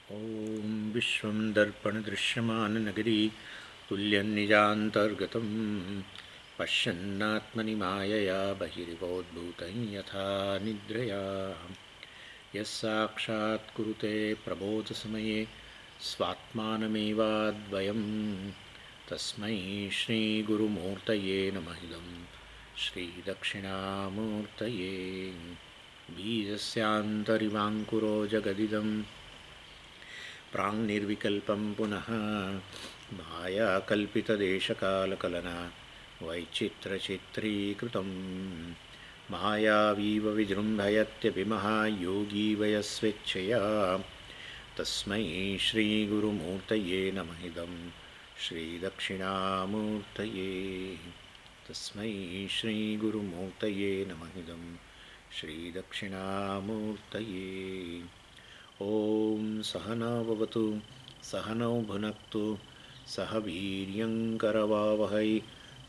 ॐ विश्वं दर्पणदृश्यमाननगरी तुल्यन्निजान्तर्गतं पश्यन्नात्मनि मायया बहिरिवोद्भूतं यथा निद्रया यः साक्षात् कुरुते प्रबोधसमये स्वात्मानमेवाद्वयं तस्मै श्रीगुरुमूर्तये नमः इदं श्रीदक्षिणामूर्तये बीजस्यान्तरिवाङ्कुरो जगदिदं प्राङ्निर्विकल्पं पुनः मायाकल्पितदेशकालकलना वैचित्रचित्रीकृतं मायावीव विजृम्भयत्यपि महायोगी वयस्वेच्छया तस्मै श्रीगुरुमूर्तये नमः इदं श्रीदक्षिणामूर्तये तस्मै श्रीगुरुमूर्तये नमः इदं श्रीदक्षिणामूर्तये ॐ सहना भवतु सहनौ भुनक्तु सह वीर्यङ्करवावहै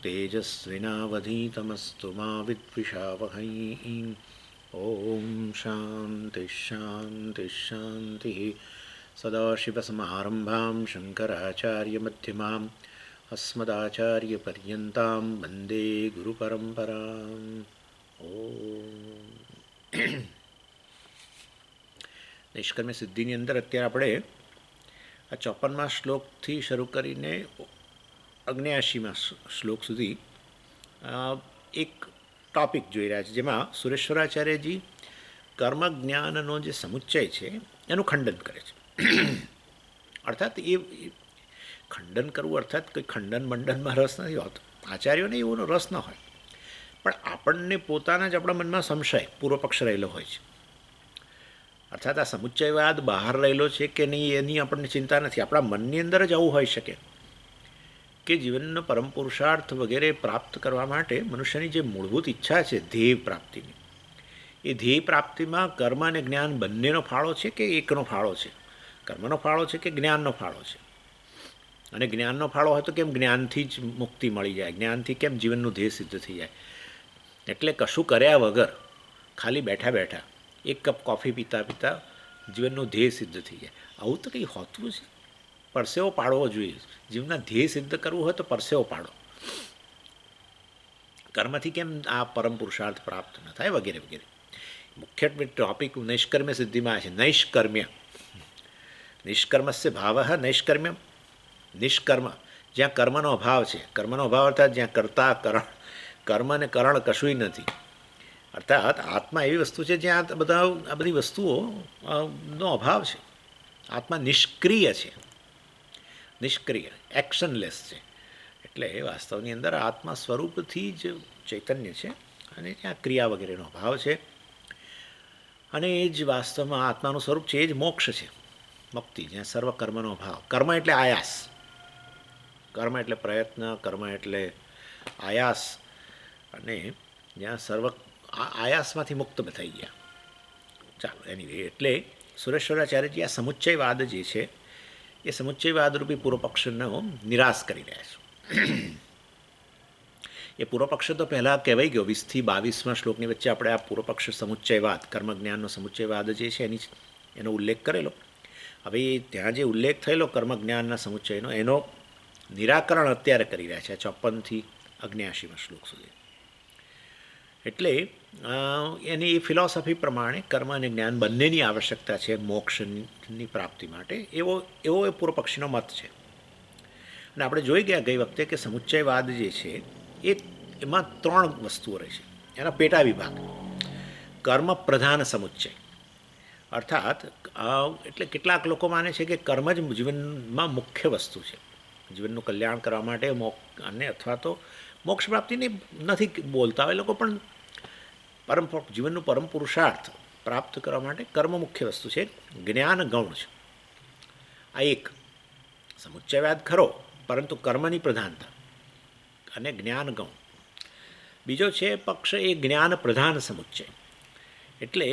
तेजस्विनावधीतमस्तु मा विद्विषावहै ॐ शान्तिः सदाशिवसमारम्भां शङ्कराचार्यमध्यमाम् अस्मदाचार्यपर्यन्तां वन्दे गुरुपरम्पराम् ॐ નિષ્કર્મ્ય સિદ્ધિની અંદર અત્યારે આપણે આ 54મા શ્લોકથી શરૂ કરીને 79મા શ્લોક સુધી એક ટૉપિક જોઈ રહ્યા છે, જેમાં સુરેશ્વરાચાર્યજી કર્મ જ્ઞાનનો જે સમુચ્ચય છે એનું ખંડન કરે છે. અર્થાત એ ખંડન કરવું અર્થાત કંઈ ખંડન મંડનમાં રસ નથી હોતો, આચાર્યોને એવો રસ ન હોય, પણ આપણને પોતાના જ આપણા મનમાં સંશય પૂર્વપક્ષ રહેલો હોય છે. અર્થાત આ સમુચ્ચયવાદ બહાર રહેલો છે કે નહીં એની આપણને ચિંતા નથી, આપણા મનની અંદર જ આવું હોઈ શકે કે જીવનનો પરમ પુરુષાર્થ વગેરે પ્રાપ્ત કરવા માટે મનુષ્યની જે મૂળભૂત ઈચ્છા છે ધ્યેય પ્રાપ્તિની, એ ધ્યેય પ્રાપ્તિમાં કર્મ અને જ્ઞાન બંનેનો ફાળો છે કે એકનો ફાળો છે, કર્મનો ફાળો છે કે જ્ઞાનનો ફાળો છે. અને જ્ઞાનનો ફાળો હોય તો કેમ જ્ઞાનથી જ મુક્તિ મળી જાય, જ્ઞાનથી કેમ જીવનનું ધ્યેય સિદ્ધ થઈ જાય. એટલે કશું કર્યા વગર ખાલી બેઠા બેઠા એક કપ કોફી પીતા પીતા જીવનનું ધ્યેય સિદ્ધ થઈ જાય, આવું તો કંઈ હોતું છે. પરસેવો પાડવો જોઈએ, જીવનના ધ્યેય સિદ્ધ કરવું હોય તો પરસેવો પાડો. કર્મથી કેમ આ પરમ પુરુષાર્થ પ્રાપ્ત ન થાય વગેરે વગેરે. મુખ્યત્વે ટોપિક નૈષ્કર્મ્ય સિદ્ધિમાં છે. નિષ્કર્મસ્ય ભાવ નૈષ્કર્મ્યમ. નિષ્કર્મ જ્યાં કર્મનો અભાવ છે, કર્મનો અભાવ અર્થાત જ્યાં કર્તા કર્મ અને કરણ કશુંય નથી. અર્થાત આત્મા એવી વસ્તુ છે જ્યાં આ બધી વસ્તુઓનો અભાવ છે. આત્મા નિષ્ક્રિય છે, નિષ્ક્રિય એક્શનલેસ છે. એટલે વાસ્તવની અંદર આત્મા સ્વરૂપથી જ ચૈતન્ય છે અને ત્યાં ક્રિયા વગેરેનો અભાવ છે. અને એ જ વાસ્તવમાં આત્માનું સ્વરૂપ છે, એ જ મોક્ષ છે, મુક્તિ, જ્યાં સર્વ કર્મનો અભાવ. કર્મ એટલે આયાસ, કર્મ એટલે પ્રયત્ન, કર્મ એટલે આયાસ, અને જ્યાં સર્વ આયાસમાંથી મુક્ત થઈ ગયા. ચાલો એની એટલે સુરેશ્વરાચાર્યજી આ સમુચ્ચયવાદ જે છે એ સમુચ્ચયવાદરૂપી પૂર્વપક્ષનો નિરાશ કરી રહ્યા છે. એ પૂર્વપક્ષ તો પહેલાં કહેવાઈ ગયો, 20થી 22મા શ્લોકની વચ્ચે આપણે આ પૂર્વપક્ષ સમુચ્ચયવાદ, કર્મજ્ઞાનનો સમુચ્ચયવાદ જે છે એનો ઉલ્લેખ કરેલો. હવે ત્યાં જે ઉલ્લેખ થયેલો કર્મજ્ઞાનના સમુચ્ચયનો, એનો નિરાકરણ અત્યારે કરી રહ્યા છે 54થી 79મા શ્લોક સુધી. એટલે એની એ ફિલોસોફી પ્રમાણે કર્મ અને જ્ઞાન બંનેની આવશ્યકતા છે મોક્ષની પ્રાપ્તિ માટે, એવો એ પૂર્વપક્ષીનો મત છે. અને આપણે જોઈ ગયા ગઈ વખતે કે સમુચ્ચયવાદ જે છે એમાં 3 વસ્તુઓ રહે છે. એના પેટા વિભાગ: કર્મ પ્રધાન સમુચ્ચય, અર્થાત એટલે કેટલાક લોકો માને છે કે કર્મ જ જીવનમાં મુખ્ય વસ્તુ છે, જીવનનું કલ્યાણ કરવા માટે અને અથવા તો મોક્ષ પ્રાપ્તિની નથી બોલતા હોય લોકો, પણ જીવનનું પરમ પુરુષાર્થ પ્રાપ્ત કરવા માટે કર્મ મુખ્ય વસ્તુ છે, જ્ઞાન ગૌણ છે. આ એક સમુચ્ચયવાદ ખરો, પરંતુ કર્મની પ્રધાનતા અને જ્ઞાન ગૌણ. બીજો છે પક્ષ એ જ્ઞાન પ્રધાન સમુચ્ચય, એટલે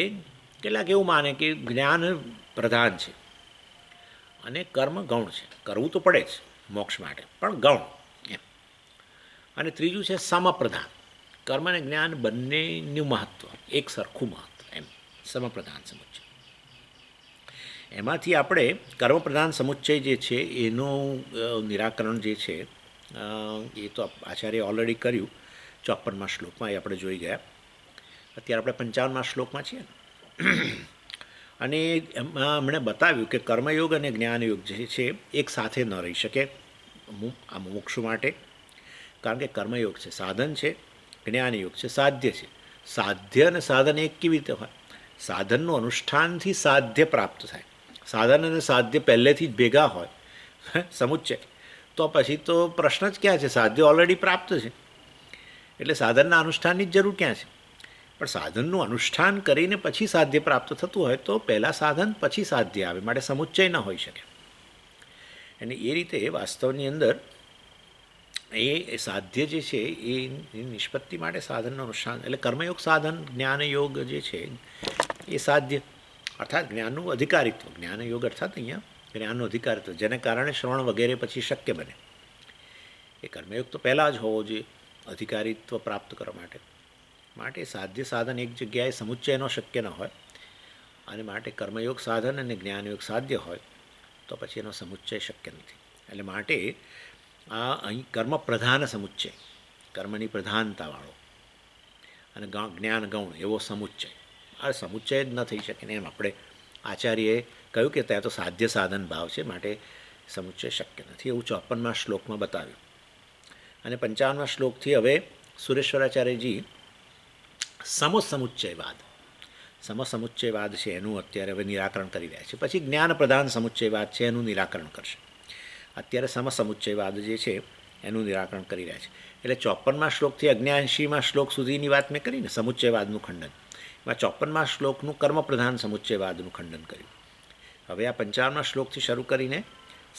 કેટલાક એવું માને કે જ્ઞાન પ્રધાન છે અને કર્મ ગૌણ છે, કરવું તો પડે જ મોક્ષ માટે, પણ ગૌણ એમ. અને ત્રીજું છે સમપ્રધાન, કર્મ અને જ્ઞાન બંનેનું મહત્ત્વ એક સરખું મહત્ત્વ, એમ સમપ્રધાન સમુચ્ચય. એમાંથી આપણે કર્મપ્રધાન સમુચ્ચય જે છે એનું નિરાકરણ જે છે એ તો આચાર્ય ઓલરેડી કર્યું 54મા શ્લોકમાં, એ આપણે જોઈ ગયા. અત્યારે આપણે 55મા શ્લોકમાં છીએ અને એમાં એમણે બતાવ્યું કે કર્મયોગ અને જ્ઞાનયોગ જે છે એક સાથે ન રહી શકે આ મોક્ષ માટે, કારણ કે કર્મયોગ છે સાધન છે, જ્ઞાનયોગ છે સાધ્ય છે. સાધ્ય અને સાધન એક કેવી રીતે હોય? સાધનનું અનુષ્ઠાનથી સાધ્ય પ્રાપ્ત થાય. સાધન અને સાધ્ય પહેલેથી જ ભેગા હોય સમુચ્ચય, તો પછી તો પ્રશ્ન જ ક્યાં છે? સાધ્ય ઓલરેડી પ્રાપ્ત છે, એટલે સાધનના અનુષ્ઠાનની જ જરૂર ક્યાં છે? પણ સાધનનું અનુષ્ઠાન કરીને પછી સાધ્ય પ્રાપ્ત થતું હોય તો પહેલાં સાધન પછી સાધ્ય આવે, માટે સમુચ્ચય ન હોઈ શકે. અને એ રીતે વાસ્તવની અંદર એ સાધ્ય જે છે એ નિષ્પત્તિ માટે સાધનનું અનુષ્ઠાન, એટલે કર્મયોગ સાધન, જ્ઞાનયોગ જે છે એ સાધ્ય અર્થાત જ્ઞાનનું અધિકારિત્વ. જ્ઞાનયોગ અર્થાત અહીંયા જ્ઞાનનું અધિકારિત્વ, જેને કારણે શ્રવણ વગેરે પછી શક્ય બને. એ કર્મયોગ તો પહેલાં જ હોવો જોઈએ અધિકારિત્વ પ્રાપ્ત કરવા માટે સાધ્ય સાધન એક જગ્યાએ સમુચ્ચયનો શક્ય ન હોય, અને માટે કર્મયોગ સાધન અને જ્ઞાનયોગ સાધ્ય હોય તો પછી એનો સમુચ્ચય શક્ય નથી. એટલે માટે આ અહીં કર્મ પ્રધાન સમુચ્ચય, કર્મની પ્રધાનતાવાળો, અને જ્ઞાન ગૌણ એવો સમુચ્ચય, આ સમુચ્ચય જ ન થઈ શકે ને. એમ આપણે આચાર્યએ કહ્યું કે ત્યાં તો સાધ્ય સાધન ભાવ છે, માટે સમુચ્ચય શક્ય નથી, એવું 54મા શ્લોકમાં બતાવ્યું. અને 55મા શ્લોકથી હવે સુરેશ્વરાચાર્યજી સમસમુચ્ચયવાદ છે એનું અત્યારે હવે નિરાકરણ કરી રહ્યા છે. પછી જ્ઞાન પ્રધાન સમુચ્ચયવાદ છે એનું નિરાકરણ કરશે. અત્યારે સમસમુચ્ચયવાદ જે છે એનું નિરાકરણ કરી રહ્યા છે. એટલે 54મા શ્લોકથી 79મા શ્લોક સુધીની વાત મેં કરીને સમુચ્ચયવાદનું ખંડન, એમાં 54મા શ્લોકનું કર્મપ્રધાન સમુચ્ચયવાદનું ખંડન કર્યું. હવે આ 55મા શ્લોકથી શરૂ કરીને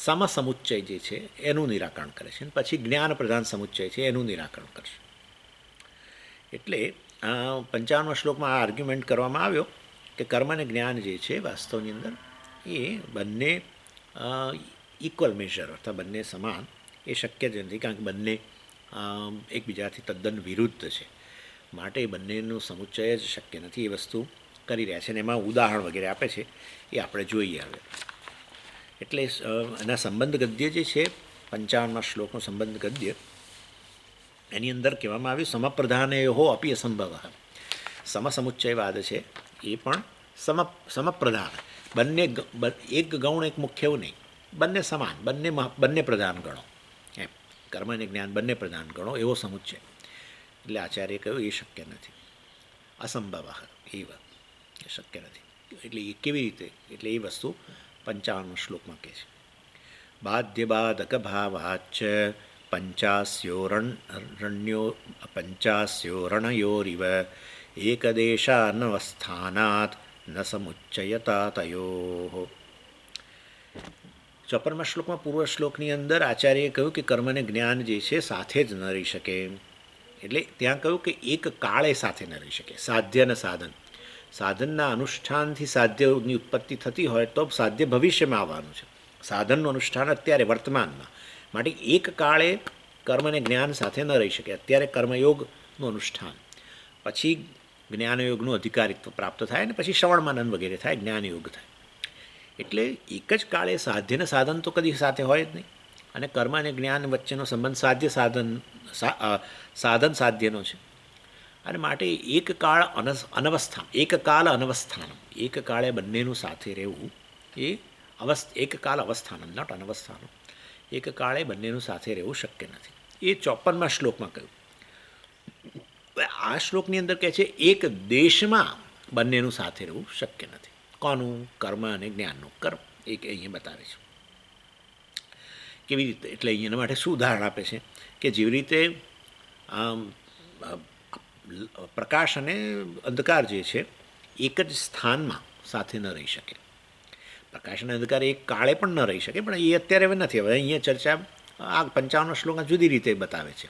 સમસમુચ્ચય જે છે એનું નિરાકરણ કરે છે, પછી જ્ઞાન પ્રધાન સમુચ્ચય છે એનું નિરાકરણ કરશે. એટલે 55મા શ્લોકમાં આ આર્ગ્યુમેન્ટ કરવામાં આવ્યો કે કર્મ અને જ્ઞાન જે છે વાસ્તવની અંદર એ બંને ઇક્વલ મેઝર અર્થાત બંને સમાન એ શક્ય જ નથી, કારણ કે બંને એકબીજાથી તદ્દન વિરુદ્ધ છે, માટે બંનેનું સમુચ્ચય જ શક્ય નથી. એ વસ્તુ કરી રહ્યા છે અને એમાં ઉદાહરણ વગેરે આપે છે, એ આપણે જોઈએ હવે. એટલે એના સંબંધ ગદ્ય જે છે 55મા શ્લોકનો સંબંધ ગદ્ય, એની અંદર કહેવામાં આવ્યું સમપ્રધાનયો અપી અસંભવ. સમસમુચ્ચયવાદ છે એ પણ સમપ્રધાન, બંને એક ગૌણ એક મુખ્ય એવું નહીં, બંને સમાન, બંને પ્રધાન ગણો, એમ કર્મ અને જ્ઞાન બંને પ્રધાન ગણો એવો સમુચ્ચય. એટલે આચાર્ય કહ્યું એ શક્ય નથી, અસંભવ એ શક્ય નથી. એટલે એ કેવી રીતે? એટલે એ વસ્તુ 55મા શ્લોકમાં કહે છે. બાધ્ય બાધક ભાવાચ પંચાસ્યોરણયોરિવ એકદેશાનવસ્થાનાત ન સમુચ્ચયતા તયો. 54મા શ્લોકમાં પૂર્વ શ્લોકની અંદર આચાર્યએ કહ્યું કે કર્મ અને જ્ઞાન જે છે સાથે જ ન રહી શકે. એટલે ત્યાં કહ્યું કે એક કાળે સાથે ન રહી શકે. સાધ્ય અને સાધન, સાધનના અનુષ્ઠાનથી સાધ્યની ઉત્પત્તિ થતી હોય તો સાધ્ય ભવિષ્યમાં આવવાનું છે, સાધનનું અનુષ્ઠાન અત્યારે વર્તમાનમાં, માટે એક કાળે કર્મ અને જ્ઞાન સાથે ન રહી શકે. અત્યારે કર્મયોગનું અનુષ્ઠાન, પછી જ્ઞાનયોગનું અધિકારિત્વ પ્રાપ્ત થાય અને પછી શ્રવણ મનન વગેરે થાય, જ્ઞાનયોગ થાય. એટલે એક જ કાળે સાધ્ય અને સાધન તો કદી સાથે હોય જ નહીં, અને કર્મ અને જ્ઞાન વચ્ચેનો સંબંધ સાધન સાધ્યનો છે. અને માટે એક કાળ અનવસ્થાનમ, એક કાળે બંનેનું સાથે રહેવું એ એક કાળ અવસ્થાનમ, નોટ અનવસ્થાનમ, એક કાળે બંનેનું સાથે રહેવું શક્ય નથી. એ 54મા શ્લોકમાં કહ્યું. આ શ્લોકની અંદર કહે છે એક દેશમાં બંનેનું સાથે રહેવું શક્ય નથી. કોનું? કર્મ અને જ્ઞાનનું. કર્મ એક અહીંયા બતાવે છે કેવી રીતે. એટલે એના માટે શું ઉદાહરણ આપે છે કે જેવી રીતે પ્રકાશ અને અંધકાર જે છે એક જ સ્થાનમાં સાથે ન રહી શકે. પ્રકાશ અને અંધકાર એક કાળે પણ ન રહી શકે, પણ એ અત્યારે હવે નથી. હવે અહીંયા ચર્ચા આ 55મા શ્લોકમાં જુદી રીતે બતાવે છે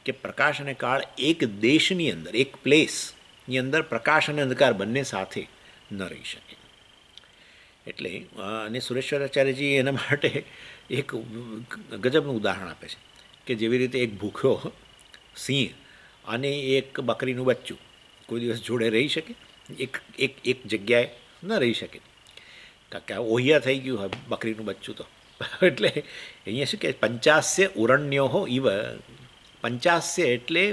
કે પ્રકાશ અને કાળ એક દેશની અંદર, એક પ્લેસની અંદર પ્રકાશ અને અંધકાર બંને સાથે ન રહી શકે. એટલે અને સુરેશ્વરાચાર્યજી એના માટે એક ગજબનું ઉદાહરણ આપે છે કે જેવી રીતે એક ભૂખ્યો સિંહ અને એક બકરીનું બચ્ચું કોઈ દિવસ જોડે રહી શકે? એક જગ્યાએ ન રહી શકે. કારણ કે આ ઓહિયા થઈ ગયું હવે બકરીનું બચ્ચું તો એટલે અહીંયા શું કે પંચાસ્ય ઉરણ્યો ઇવ. પંચાસ્ય એટલે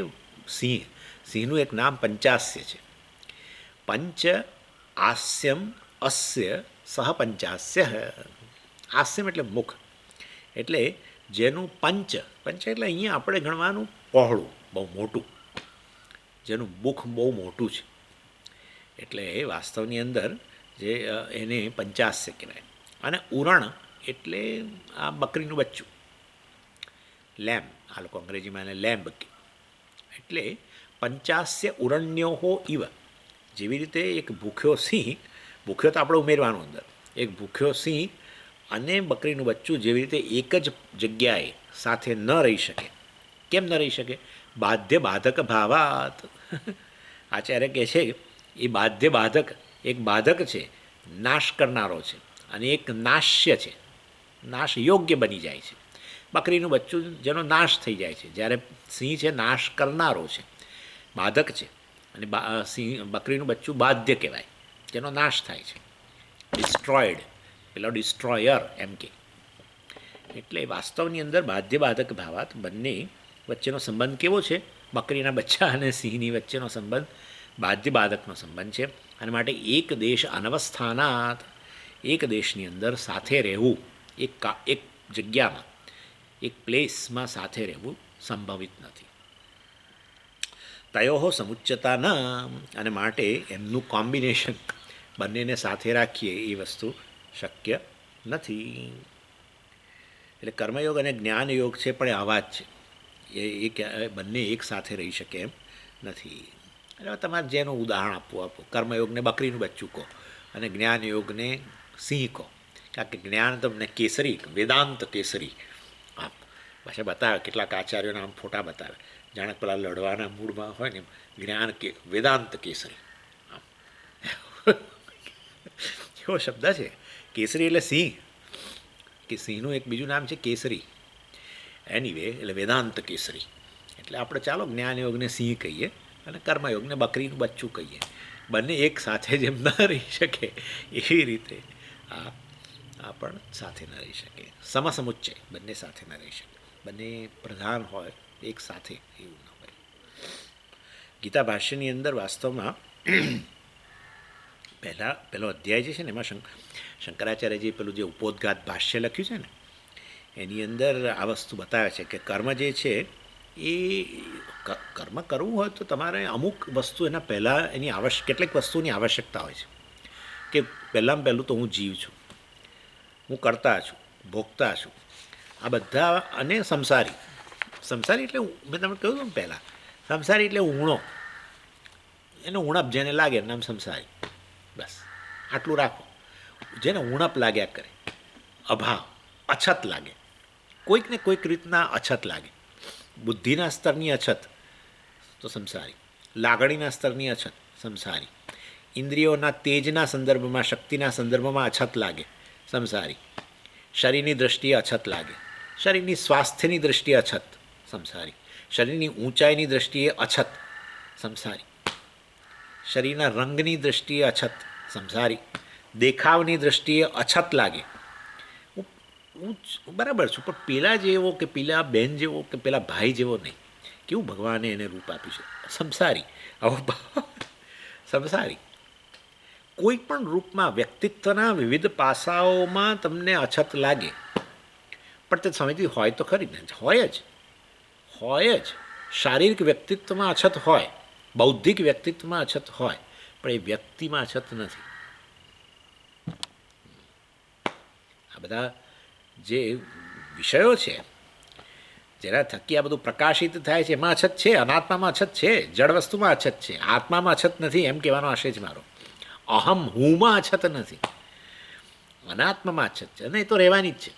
સિંહ. સિંહનું એક નામ પંચાસ્ય છે. પંચ આસ્યમ અસ્ય સહ પંચાસ્ય. આસ્યમ એટલે મુખ, એટલે જેનું પંચ. પંચ એટલે અહીંયા આપણે ગણવાનું પહોળું, બહુ મોટું, જેનું મુખ બહુ મોટું છે. એટલે વાસ્તવની અંદર જે એને પંચાસ્ય કહેવાય. અને ઉરણ એટલે આ બકરીનું બચ્ચું, લેમ્બ. આ લોકો અંગ્રેજીમાં એને લેમ્બ કહે. એટલે પંચાસ્ય ઉરણ્યો ઇવ. જેવી રીતે એક ભૂખ્યો સિંહ, ભૂખ્યો તો આપણે ઉમેરવાનું અંદર, એક ભૂખ્યો સિંહ અને બકરીનું બચ્ચું જેવી રીતે એક જ જગ્યાએ સાથે ન રહી શકે. કેમ ન રહી શકે? બાધ્ય બાધક ભાવાત. આચાર્ય કહે છે એ બાધ્ય બાધક, એક બાધક છે, નાશ કરનારો છે, અને એક નાશ્ય છે, નાશ યોગ્ય બની જાય છે. બકરીનું બચ્ચું જેનો નાશ થઈ જાય છે, જ્યારે સિંહ છે નાશ કરનારો છે, બાધક છે, અને સિંહ બકરીનું બચ્ચું બાધ્ય કહેવાય, જેનો નાશ થાય છે, ડિસ્ટ્રોયડ, પેલો ડિસ્ટ્રોયર એમ કે. એટલે વાસ્તવની અંદર બાધ્ય બાધક ભાવાત બંને વચ્ચેનો સંબંધ કેવો છે? બકરીના બચ્ચા અને સિંહની વચ્ચેનો સંબંધ બાધ્ય બાધકનો સંબંધ છે. અને માટે એક દેશ અનવસ્થાનાત, એક દેશની અંદર સાથે રહેવું, એક જગ્યામાં, એક પ્લેસમાં સાથે રહેવું સંભવિત નથી. તયો સમુચ્ચતા ન, અને માટે એમનું કોમ્બિનેશન, બંનેને સાથે રાખીએ એ વસ્તુ શક્ય નથી. એટલે કર્મયોગ અને જ્ઞાનયોગ છે પણ આવા જ છે, એ બંને એક સાથે રહી શકે એમ નથી. એટલે તમારે જેનું ઉદાહરણ આપો. કર્મયોગને બકરીનું બચ્ચું કહો અને જ્ઞાનયોગને સિંહ કહો. કારણ કે જ્ઞાન તમને કેસરી, વેદાંત કેસરી આમ પાછા બતાવે. કેટલાક આચાર્યોના આમ ફોટા બતાવે, જાણે પેલા લડવાના મૂડમાં હોય ને, જ્ઞાન કે વેદાંત કેસરી આમ એવો શબ્દ છે. કેસરી એટલે સિંહ, કે સિંહનું એક બીજું નામ છે કેસરી. એનીવે એટલે વેદાંત કેસરી. એટલે આપણે ચાલો જ્ઞાનયોગને સિંહ કહીએ અને કર્મયોગને બકરીનું બચ્ચું કહીએ. બંને એક સાથે જેમ ન રહી શકે એવી રીતે આ પણ સાથે ન રહી શકે. સમસમુચ્ચય, બંને સાથે ન રહી શકે, બંને પ્રધાન હોય એક સાથે, એવું ન હોય. ગીતા ભાષ્યની અંદર વાસ્તવમાં પહેલો અધ્યાય જે છે ને, એમાં શંકરાચાર્યજી પેલું જે ઉપોદ્ઘાત ભાષ્ય લખ્યું છે ને, એની અંદર આ વસ્તુ બતાવે છે કે કર્મ જે છે એ કર્મ કરવું હોય તો તમારે અમુક વસ્તુ એના પહેલાં એની કેટલીક વસ્તુની આવશ્યકતા હોય છે. કે પહેલાં પહેલું તો હું જીવ છું, હું કરતા છું, ભોગતા છું, આ બધા. અને સંસારી. સંસારી એટલે મેં તમને કહ્યું ને પહેલાં, સંસારી એટલે ઊણો, એનો ઉણપ જેને લાગે એનું નામ સંસારી. બસ આટલું રાખો. જેને ઉણપ લાગ્યા કરે, અભાવ, અછત લાગે, કોઈક ને કોઈક રીતના અછત લાગે, બુદ્ધિના સ્તરની અછત તો સંસારી, લાગણીના સ્તરની અછત સંસારી, ઇન્દ્રિયોના તેજના સંદર્ભમાં, શક્તિના સંદર્ભમાં અછત લાગે સંસારી, શરીરની દૃષ્ટિએ અછત લાગે, શરીરની સ્વાસ્થ્યની દૃષ્ટિએ અછત સંસારી, શરીરની ઊંચાઈની દૃષ્ટિએ અછત સંસારી, શરીરના રંગની દૃષ્ટિએ અછત સંસારી, દેખાવની દૃષ્ટિએ અછત લાગે. હું બરાબર છું પણ પેલા જેવો કે પેલા બેન જેવો કે પેલા ભાઈ જેવો નહીં. કેવું ભગવાને એને રૂપ આપ્યું છે, સંસારી. આવો સંસારી કોઈ પણ રૂપમાં વ્યક્તિત્વના વિવિધ પાસાઓમાં તમને અછત લાગે, પણ તે સમયથી હોય તો ખરી ને, હોય જ. શારીરિક વ્યક્તિત્વમાં અછત હોય, બૌદ્ધિક વ્યક્તિત્વમાં અછત હોય, પણ એ વ્યક્તિમાં અછત નથી. આ બધા જે વિષયો છે જેના થકી આ બધું પ્રકાશિત થાય છે, એમાં અછત છે. અનાત્મામાં અછત છે, જળ વસ્તુમાં અછત છે, આત્મામાં અછત નથી એમ કહેવાનો આશય જ મારો. અહમ હુંમાં અછત નથી, અનાત્મામાં અછત છે, અને એ તો રહેવાની જ છે.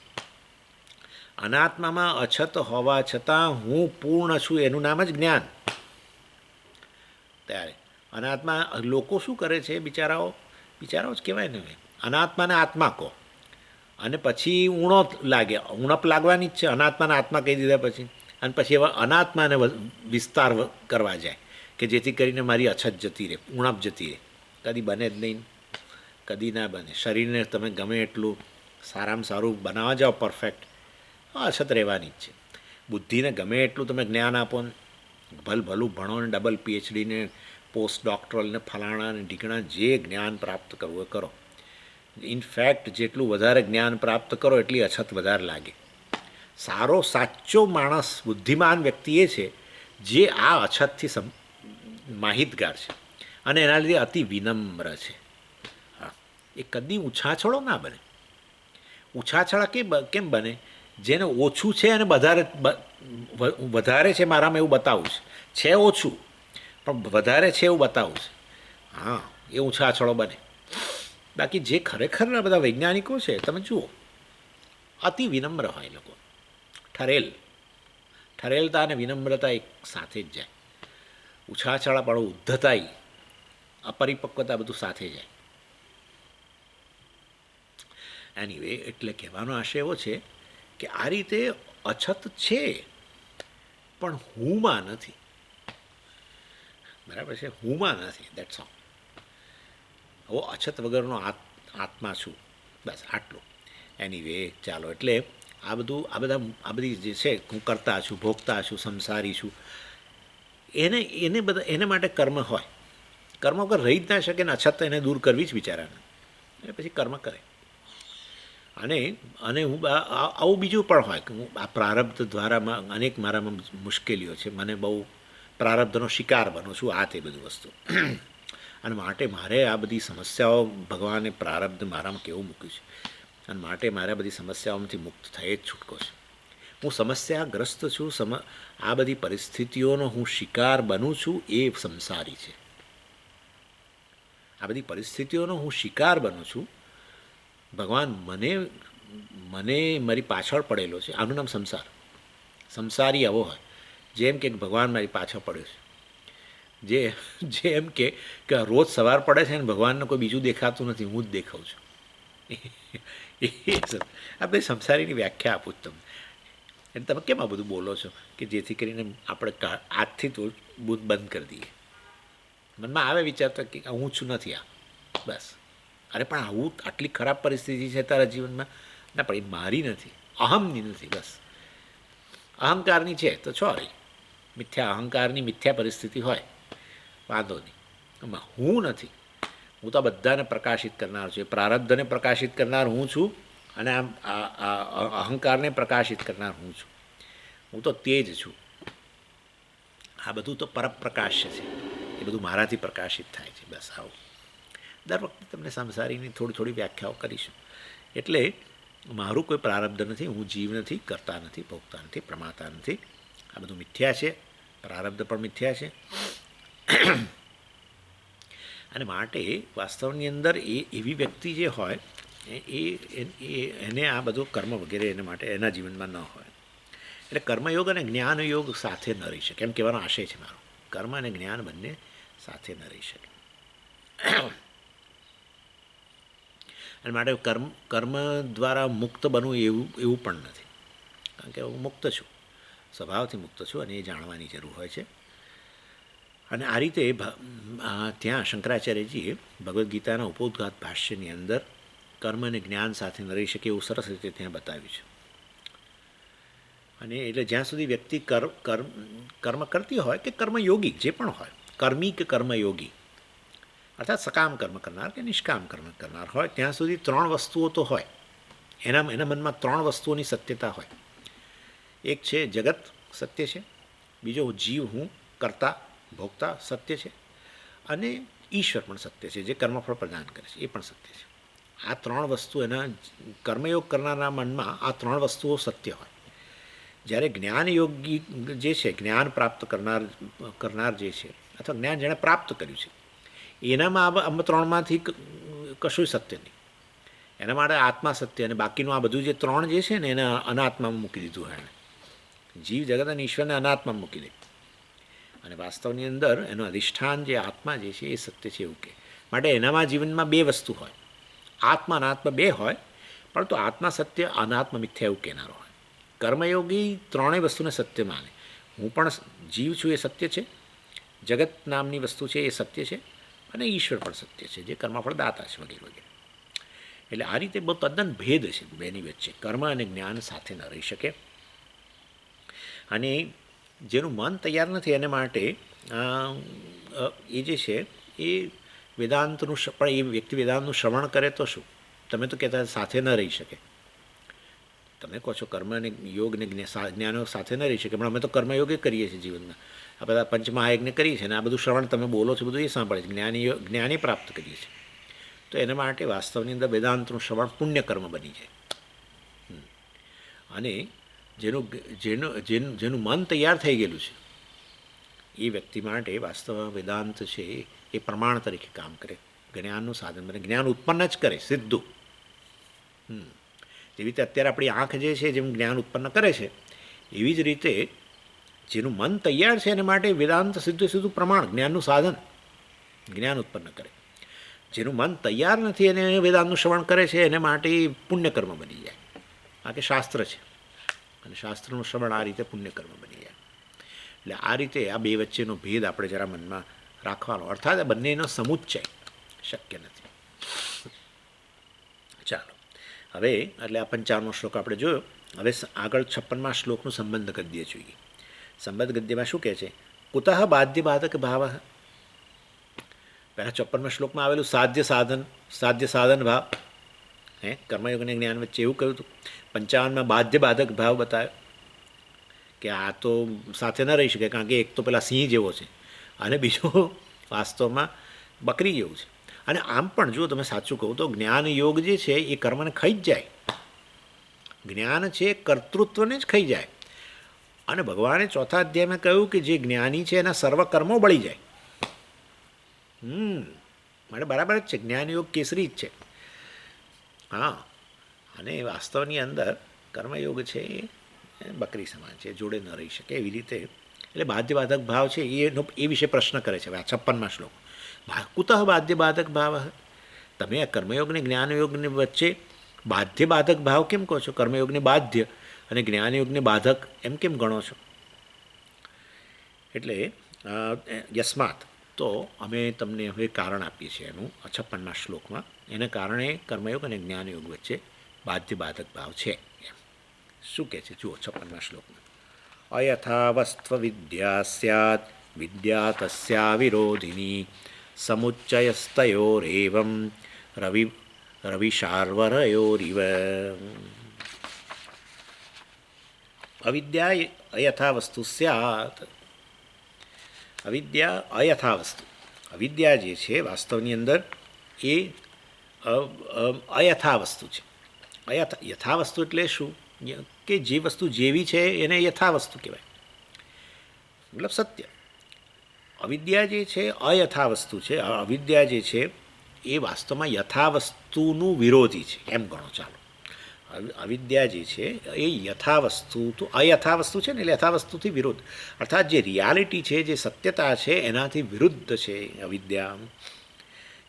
અનાત્મામાં અછત હોવા છતાં હું પૂર્ણ છું એનું નામ જ જ્ઞાન. ત્યારે અનાત્મા લોકો શું કરે છે, બિચારાઓ જ કહેવાય ને, અનાત્માને આત્મા કહો અને પછી ઊણો લાગે, ઉણપ લાગવાની જ છે. અનાત્માને આત્મા કહી દીધા પછી, અને પછી એવા અનાત્માને વિસ્તાર કરવા જાય કે જેથી કરીને મારી અછત જતી રહે, ઉણપ જતી રહે. કદી બને જ નહીં. કદી ના બને. શરીરને તમે ગમે એટલું સારામાં સારું બનાવવા જાઓ પરફેક્ટ, અછત રહેવાની જ છે. બુદ્ધિને ગમે એટલું તમે જ્ઞાન આપો ને, ભલું ભણો ને, ડબલ PhD ને પોસ્ટ ડોક્ટરલ ને ફલાણા ને ઢીકણા જે જ્ઞાન પ્રાપ્ત કરવું એ કરો. ઇનફેક્ટ જેટલું વધારે જ્ઞાન પ્રાપ્ત કરો એટલી અછત વધારે લાગે. સાચો માણસ, બુદ્ધિમાન વ્યક્તિ એ છે જે આ અછતથી માહિતગાર છે અને એના લીધે અતિ વિનમ્ર છે. હા, એ કદી ઉછાછળો ના બને. ઉછાછળા કેમ બને? જેને ઓછું છે અને વધારે છે મારામાં એવું બતાવું છે ઓછું પણ વધારે છે એવું બતાવું છે, હા, એ ઉછાછળો બને. બાકી જે ખરેખરના બધા વૈજ્ઞાનિકો છે તમે જુઓ, અતિ વિનમ્ર હોય લોકો. ઠરેલતા અને વિનમ્રતા એક સાથે જ જાય. ઉછાછળાપણું, ઉદ્ધતાઈ, અપરિપક્વતા બધું સાથે જાય. એનીવે, એટલે કહેવાનો આશય એવો છે કે આ રીતે અછત છે પણ હુંમાં નથી. બરાબર છે, હુંમાં નથી. That's all. હું અછત વગરનો આત્મા છું, બસ આટલું. એનીવે, ચાલો. એટલે આ બધી જે છે, હું કરતા છું, ભોગતા છું, સંસારી છું, એને માટે કર્મ હોય. કર્મ વગર રહી જ ના શકે ને. અછત એને દૂર કરવી જ બિચારાને, એટલે પછી કર્મ કરે. અને હું આવું બીજું પણ હોય કે હું આ પ્રારબ્ધ દ્વારામાં અનેક મારામાં મુશ્કેલીઓ છે, મને બહુ પ્રારબ્ધનો શિકાર બનું છું, આ તે બધું વસ્તુ. અને માટે મારે આ બધી સમસ્યાઓ, ભગવાને પ્રારબ્ધ મારામાં કેવું મૂક્યું છે, અને માટે મારે આ બધી સમસ્યાઓમાંથી મુક્ત થઈ જ છૂટકો છે. હું સમસ્યાગ્રસ્ત છું, આ બધી પરિસ્થિતિઓનો હું શિકાર બનું છું, એ સંસારી છે. આ બધી પરિસ્થિતિઓનો હું શિકાર બનું છું. ભગવાન મને મારી પાછળ પડેલો છે, આનું નામ સંસાર. સંસારી આવો હોય, જેમ કે ભગવાન મારી પાછળ પડ્યો છે, જે એમ કે રોજ સવાર પડે છે ને ભગવાનને કોઈ બીજું દેખાતું નથી, હું જ દેખાઉં છું. આ બધી સંસારીની વ્યાખ્યા આપું જ તમને. એટલે તમે કેમ આ બધું બોલો છો કે જેથી કરીને આપણે આજથી તો બુદ્ધ બંધ કરી દઈએ. મનમાં આવે વિચાર તો કે હું છું નથી આ, બસ. અરે પણ આવું આટલી ખરાબ પરિસ્થિતિ છે તારા જીવનમાં, ના પણ એ મારી નથી, અહમની નથી, બસ અહંકારની છે તો સોરી, અહંકારની મિથ્યા પરિસ્થિતિ હોય વાંધો નહીં, એમાં હું નથી. હું તો બધાને પ્રકાશિત કરનાર છું. પ્રારબ્ધને પ્રકાશિત કરનાર હું છું અને અહંકારને પ્રકાશિત કરનાર હું છું. હું તો તે જ છું. આ બધું તો પરપ્રકાશ છે, એ બધું મારાથી પ્રકાશિત થાય છે, બસ આવું. દર વખતે તમને સંસારીની થોડી વ્યાખ્યાઓ કરીશું. એટલે મારું કોઈ પ્રારબ્ધ નથી, હું જીવ નથી, કરતા નથી, ભોગતા નથી, પ્રમાતા નથી. આ બધું મિથ્યા છે, પ્રારબ્ધ પણ મિથ્યા છે. અને માટે વાસ્તવની અંદર એવી વ્યક્તિ જે હોય એને આ બધું કર્મ વગેરે એને માટે એના જીવનમાં ન હોય. એટલે કર્મયોગ અને જ્ઞાનયોગ સાથે ન રહી શકે, એમ કહેવાનો આશય છે મારો. કર્મ અને જ્ઞાન બંને સાથે ન રહી શકે. અને માટે કર્મ દ્વારા મુક્ત બનવું એવું પણ નથી, કારણ કે હું મુક્ત છું, સ્વભાવથી મુક્ત છું, અને એ જાણવાની જરૂર હોય છે. અને આ રીતે ત્યાં શંકરાચાર્યજીએ ભગવદ્ ગીતાના ઉપોદ્ઘાત ભાષ્યની અંદર કર્મ અને જ્ઞાન સાથે ન રહી શકે એવું સરસ રીતે ત્યાં બતાવ્યું છે. અને એટલે જ્યાં સુધી વ્યક્તિ કર્મ કરતી હોય કે કર્મયોગી જે પણ હોય, કર્મી કે કર્મયોગી, અર્થાત સકામ કર્મ કરનાર કે નિષ્કામ કર્મ કરનાર હોય, ત્યાં સુધી ત્રણ વસ્તુઓ તો હોય. એના મનમાં ત્રણ વસ્તુઓની સત્યતા હોય. એક છે જગત સત્ય છે, બીજો જીવ હું કરતા ભોગતા સત્ય છે, અને ઈશ્વર પણ સત્ય છે જે કર્મફળ પ્રદાન કરે છે, એ પણ સત્ય છે. આ ત્રણ વસ્તુ એના કર્મયોગ કરનારના મનમાં આ ત્રણ વસ્તુઓ સત્ય હોય. જ્યારે જ્ઞાનયોગી જે છે, જ્ઞાન પ્રાપ્ત કરનાર જે છે, અથવા જ્ઞાન જેણે પ્રાપ્ત કર્યું છે, એનામાં આ ત્રણમાંથી કશું સત્ય નહીં. એના માટે આત્મા સત્ય, અને બાકીનું આ બધું જે ત્રણ જે છે ને એને અનાત્મામાં મૂકી દીધું. એણે જીવ જગત અને ઈશ્વરને અનાત્મામાં મૂકી દે, અને વાસ્તવની અંદર એનું અધિષ્ઠાન જે આત્મા જે છે એ સત્ય છે એવું કે. માટે એનામાં જીવનમાં બે વસ્તુ હોય, આત્મા અનાત્મા બે હોય, પરંતુ આત્મા સત્ય, અનાત્મા મિથ્યા એવું કહેનારો હોય. કર્મયોગી ત્રણેય વસ્તુને સત્ય માને. હું પણ જીવ છું એ સત્ય છે, જગત નામની વસ્તુ છે એ સત્ય છે, અને ઈશ્વર પણ સત્ય છે જે કર્મફળ દાતા છે, વગેરે વગેરે. એટલે આ રીતે બહુ તદ્દન ભેદ છે બેની વચ્ચે. કર્મ અને જ્ઞાન સાથે ન રહી શકે. અને જેનું મન તૈયાર નથી એને માટે એ જે છે એ વેદાંતનું પણ એ વ્યક્તિ વેદાંતનું શ્રવણ કરે તો શું? તમે તો કહેતા સાથે ન રહી શકે. તમે કહો છો કર્મ અને યોગ ને જ્ઞાનો સાથે ન રહી શકે, પણ અમે તો કર્મયોગ કરીએ છીએ જીવનમાં. આ બધા પંચમહાયજ્ઞ કરીએ છીએ અને આ બધું શ્રવણ તમે બોલો છો બધું એ સાંભળે છે, જ્ઞાની પ્રાપ્ત કરીએ છીએ. તો એના માટે વાસ્તવની અંદર વેદાંતનું શ્રવણ પુણ્યકર્મ બની જાય. અને જેનું મન તૈયાર થઈ ગયેલું છે એ વ્યક્તિ માટે વાસ્તવમાં વેદાંત છે એ પ્રમાણ તરીકે કામ કરે, જ્ઞાનનું સાધન બને, જ્ઞાન ઉત્પન્ન જ કરે સીધું. જેવી રીતે અત્યારે આપણી આંખ જે છે જેમ જ્ઞાન ઉત્પન્ન કરે છે, એવી જ રીતે જેનું મન તૈયાર છે એને માટે વેદાંત સીધું પ્રમાણ, જ્ઞાનનું સાધન, જ્ઞાન ઉત્પન્ન કરે. જેનું મન તૈયાર નથી અને વેદાંતનું શ્રવણ કરે છે એને માટે પુણ્યકર્મ બની જાય. આ કે શાસ્ત્ર છે અને શાસ્ત્રનું શ્રવણ આ રીતે પુણ્યકર્મ બની જાય. એટલે આ રીતે આ બે વચ્ચેનો ભેદ આપણે જરા મનમાં રાખવાનો, અર્થાત આ બંનેનો સમુચ્ચય શક્ય નથી. ચાલો હવે એટલે આ 55મો શ્લોક આપણે જોયો. હવે આગળ 56મા શ્લોકનું સંબંધ ગદ્ય જોઈએ. સંબંધ ગદ્યમાં શું કહે છે? કુતઃ બાધ્ય બાધક ભાવ. પહેલાં 56મા શ્લોકમાં આવેલું સાધ્ય સાધન ભાવ, કર્મયોગ અને જ્ઞાન વચ્ચે એવું કહ્યું હતું. 55માં બાધ્ય બાધક ભાવ બતાવ્યો કે આ તો સાથે ન રહી શકે, કારણ કે એક તો પેલા સિંહ જેવો છે અને બીજો વાસ્તવમાં બકરી જેવું છે. અને આમ પણ જો તમે સાચું કહો તો જ્ઞાન યોગ જે છે એ કર્મને ખાઈ જ જાય. જ્ઞાન છે કર્તૃત્વને જ ખાઈ જાય. અને ભગવાને 4થા અધ્યાયમાં કહ્યું કે જે જ્ઞાની છે એના સર્વ કર્મો બળી જાય. માટે બરાબર જ છે, જ્ઞાન યોગ કેસરી જ છે. હા, અને વાસ્તવની અંદર કર્મયોગ છે એ બકરી સમાન છે, જોડે ન રહી શકે એવી રીતે. એટલે બાધ્યબાધક ભાવ છે એ વિશે પ્રશ્ન કરે છે. 56મા શ્લોક કુતઃ બાધ્યબાધક ભાવ. તમે આ કર્મયોગને જ્ઞાનયોગની વચ્ચે બાધ્યબાધક ભાવ કેમ કહો છો? કર્મયોગને બાધ્ય અને જ્ઞાનયોગને બાધક એમ કેમ ગણો છો? એટલે યસ્માત, તો અમે તમને હવે કારણ આપીએ છીએ એનું 56મા શ્લોકમાં. એના કારણે કર્મયોગ અને જ્ઞાનયોગ વચ્ચે બાધ્યબાધક ભાવ છે. શું કહે છે જુઓ 56મા શ્લોકમાં. અયથાવસ્ત્વ વિદ્યા સ્યાત વિદ્યા તસ્યા વિરોધિની સમુચ્ચયસ્તયોરેવં રવિશાર્વરયોરિવ. અવિદ્યા અયથાવસ્તુ સ્યાત. અવિદ્યા અયથાવસ્તુ, અવિદ્યા જે છે વાસ્તવની અંદર એ અયથાવસ્તુ છે. યથાવસ્તુ એટલે શું? કે જે વસ્તુ જેવી છે એને યથાવસ્તુ કહેવાય, મતલબ સત્ય. અવિદ્યા જે છે અયથાવસ્તુ છે. અવિદ્યા જે છે એ વાસ્તવમાં યથાવસ્તુનું વિરોધી છે એમ ગણો. ચાલો, અવિદ્યા જે છે એ યથાવસ્તુ તો અયથાવસ્તુ છે ને, એટલે યથાવસ્તુથી વિરુદ્ધ, અર્થાત જે રિયાલિટી છે, જે સત્યતા છે એનાથી વિરુદ્ધ છે અવિદ્યા.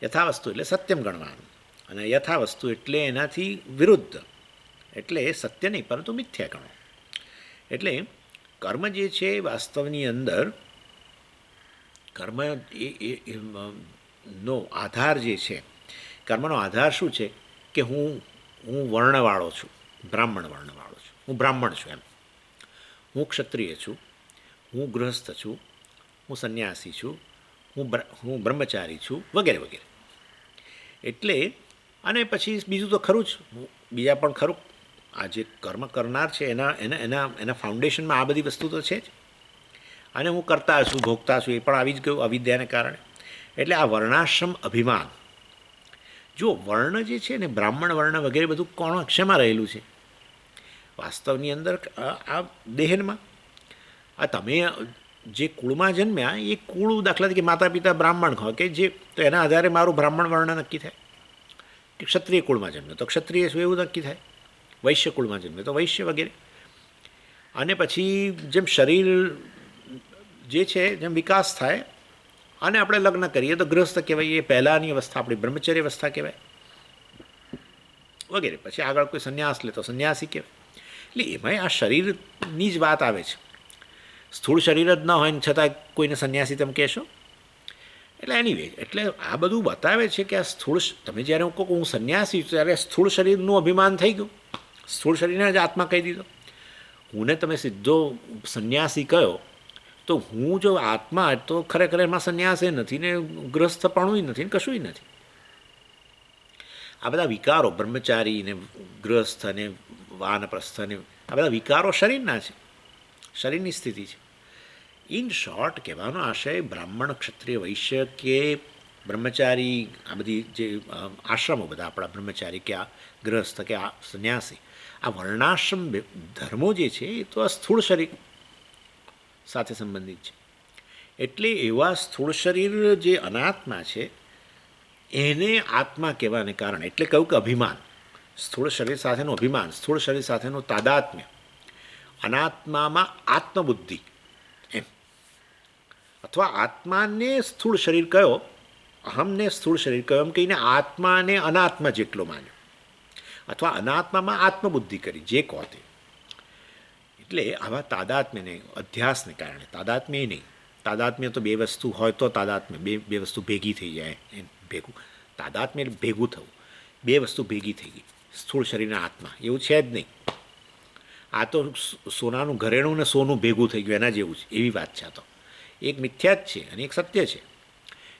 યથાવસ્તુ એટલે સત્યમ ગણવાનું, અને યથાવસ્તુ એટલે એનાથી વિરુદ્ધ, એટલે સત્ય નહીં પરંતુ મિથ્યા ગણો. એટલે કર્મ જે છે વાસ્તવની અંદર કર્મ નો આધાર જે છે, કર્મનો આધાર શું છે? કે હું વર્ણવાળો છું, બ્રાહ્મણ વર્ણવાળો છું, હું બ્રાહ્મણ છું એમ, હું ક્ષત્રિય છું, હું ગૃહસ્થ છું, હું સંન્યાસી છું, હું બ્રહ્મચારી છું, વગેરે વગેરે. એટલે અને પછી બીજું તો ખરું જ, બીજા પણ ખરું. આ જે કર્મ કરનાર છે એના ફાઉન્ડેશનમાં આ બધી વસ્તુ તો છે જ. અને હું કરતા છું, ભોગતા છું, એ પણ આવી જ ગયું અવિદ્યાને કારણે. એટલે આ વર્ણાશ્રમ અભિમાન, જો વર્ણ જે છે ને બ્રાહ્મણ વર્ણ વગેરે બધું કોણ શેમાં રહેલું છે? વાસ્તવની અંદર આ દેહનમાં. આ તમે જે કુળમાં જન્મ્યા એ કુળ, દાખલા તરીકે માતા પિતા બ્રાહ્મણ હોય કે જે, તો એના આધારે મારું બ્રાહ્મણ વર્ણ નક્કી થાય. કે ક્ષત્રિય કુળમાં જન્મ્યો તો ક્ષત્રિય શું એવું નક્કી થાય, વૈશ્ય કુળમાં જન્મ્યો તો વૈશ્ય વગેરે. અને પછી જેમ શરીર જે છે જેમ વિકાસ થાય અને આપણે લગ્ન કરીએ તો ગૃહસ્થ કહેવાય, એ પહેલાંની અવસ્થા આપણી બ્રહ્મચર્ય અવસ્થા કહેવાય વગેરે. પછી આગળ કોઈ સંન્યાસ લે તો સંન્યાસી કહેવાય. એટલે એમાંય આ શરીરની જ વાત આવે છે. સ્થૂળ શરીર જ ન હોય ને છતાં કોઈને સંન્યાસી તમે કહેશો? એટલે એનીવે એટલે આ બધું બતાવે છે કે આ સ્થૂળ તમે જ્યારે હું કહું હું સંન્યાસી છું ત્યારે સ્થૂળ શરીરનું અભિમાન થઈ ગયું, સ્થૂળ શરીરને જ આત્મા કહી દીધો. હુંને તમે સીધો સંન્યાસી કહ્યો તો હું જો આત્મા તો ખરેખર એમાં સંન્યાસ એ નથી ને ગ્રસ્થપણું નથી ને કશું નથી. આ બધા વિકારો બ્રહ્મચારી ને ગ્રસ્થ અને વાનપ્રસ્થ અને આ બધા વિકારો શરીરના છે, શરીરની સ્થિતિ છે. ઇન શોર્ટ કહેવાનો આશય બ્રાહ્મણ ક્ષત્રિય વૈશ્ય કે બ્રહ્મચારી આ બધી જે આશ્રમો બધા આપણા બ્રહ્મચારી કે આ ગ્રસ્થ કે આ સંન્યાસી આ વર્ણાશ્રમ ધર્મો જે છે એ તો આ સ્થૂળ શરીર સાથે સંબંધિત છે. એટલે એવા સ્થૂળ શરીર જે અનાત્મા છે એને આત્મા કહેવાને કારણે એટલે કહ્યું કે અભિમાન, સ્થૂળ શરીર સાથેનું અભિમાન, સ્થૂળ શરીર સાથેનું તાદાત્મ્ય, અનાત્મામાં આત્મબુદ્ધિ એમ, અથવા આત્માને સ્થૂળ શરીર કયો, અહમને સ્થૂળ શરીર કયો એમ કહીને આત્માને અનાત્મા જેટલો માન્યો, અથવા અનાત્મામાં આત્મબુદ્ધિ કરી જે કહો તે. એટલે આવા તાદાત્મ્યને અધ્યાસને કારણે, તાદાત્મ્ય નહીં, તાદાત્મ્ય તો બે વસ્તુ હોય તો તાદાત્મ્ય બે વસ્તુ ભેગી થઈ જાય એમ ભેગું, તાદાત્મ્ય ભેગું થવું, બે વસ્તુ ભેગી થઈ ગઈ સ્થૂળ શરીરના આત્મા, એવું છે જ નહીં. આ તો સોનાનું ઘરેણું ને સોનું ભેગું થઈ ગયું એના જેવું છે, એવી વાત છે. આ તો એક મિથ્યા જ છે અને એક સત્ય છે.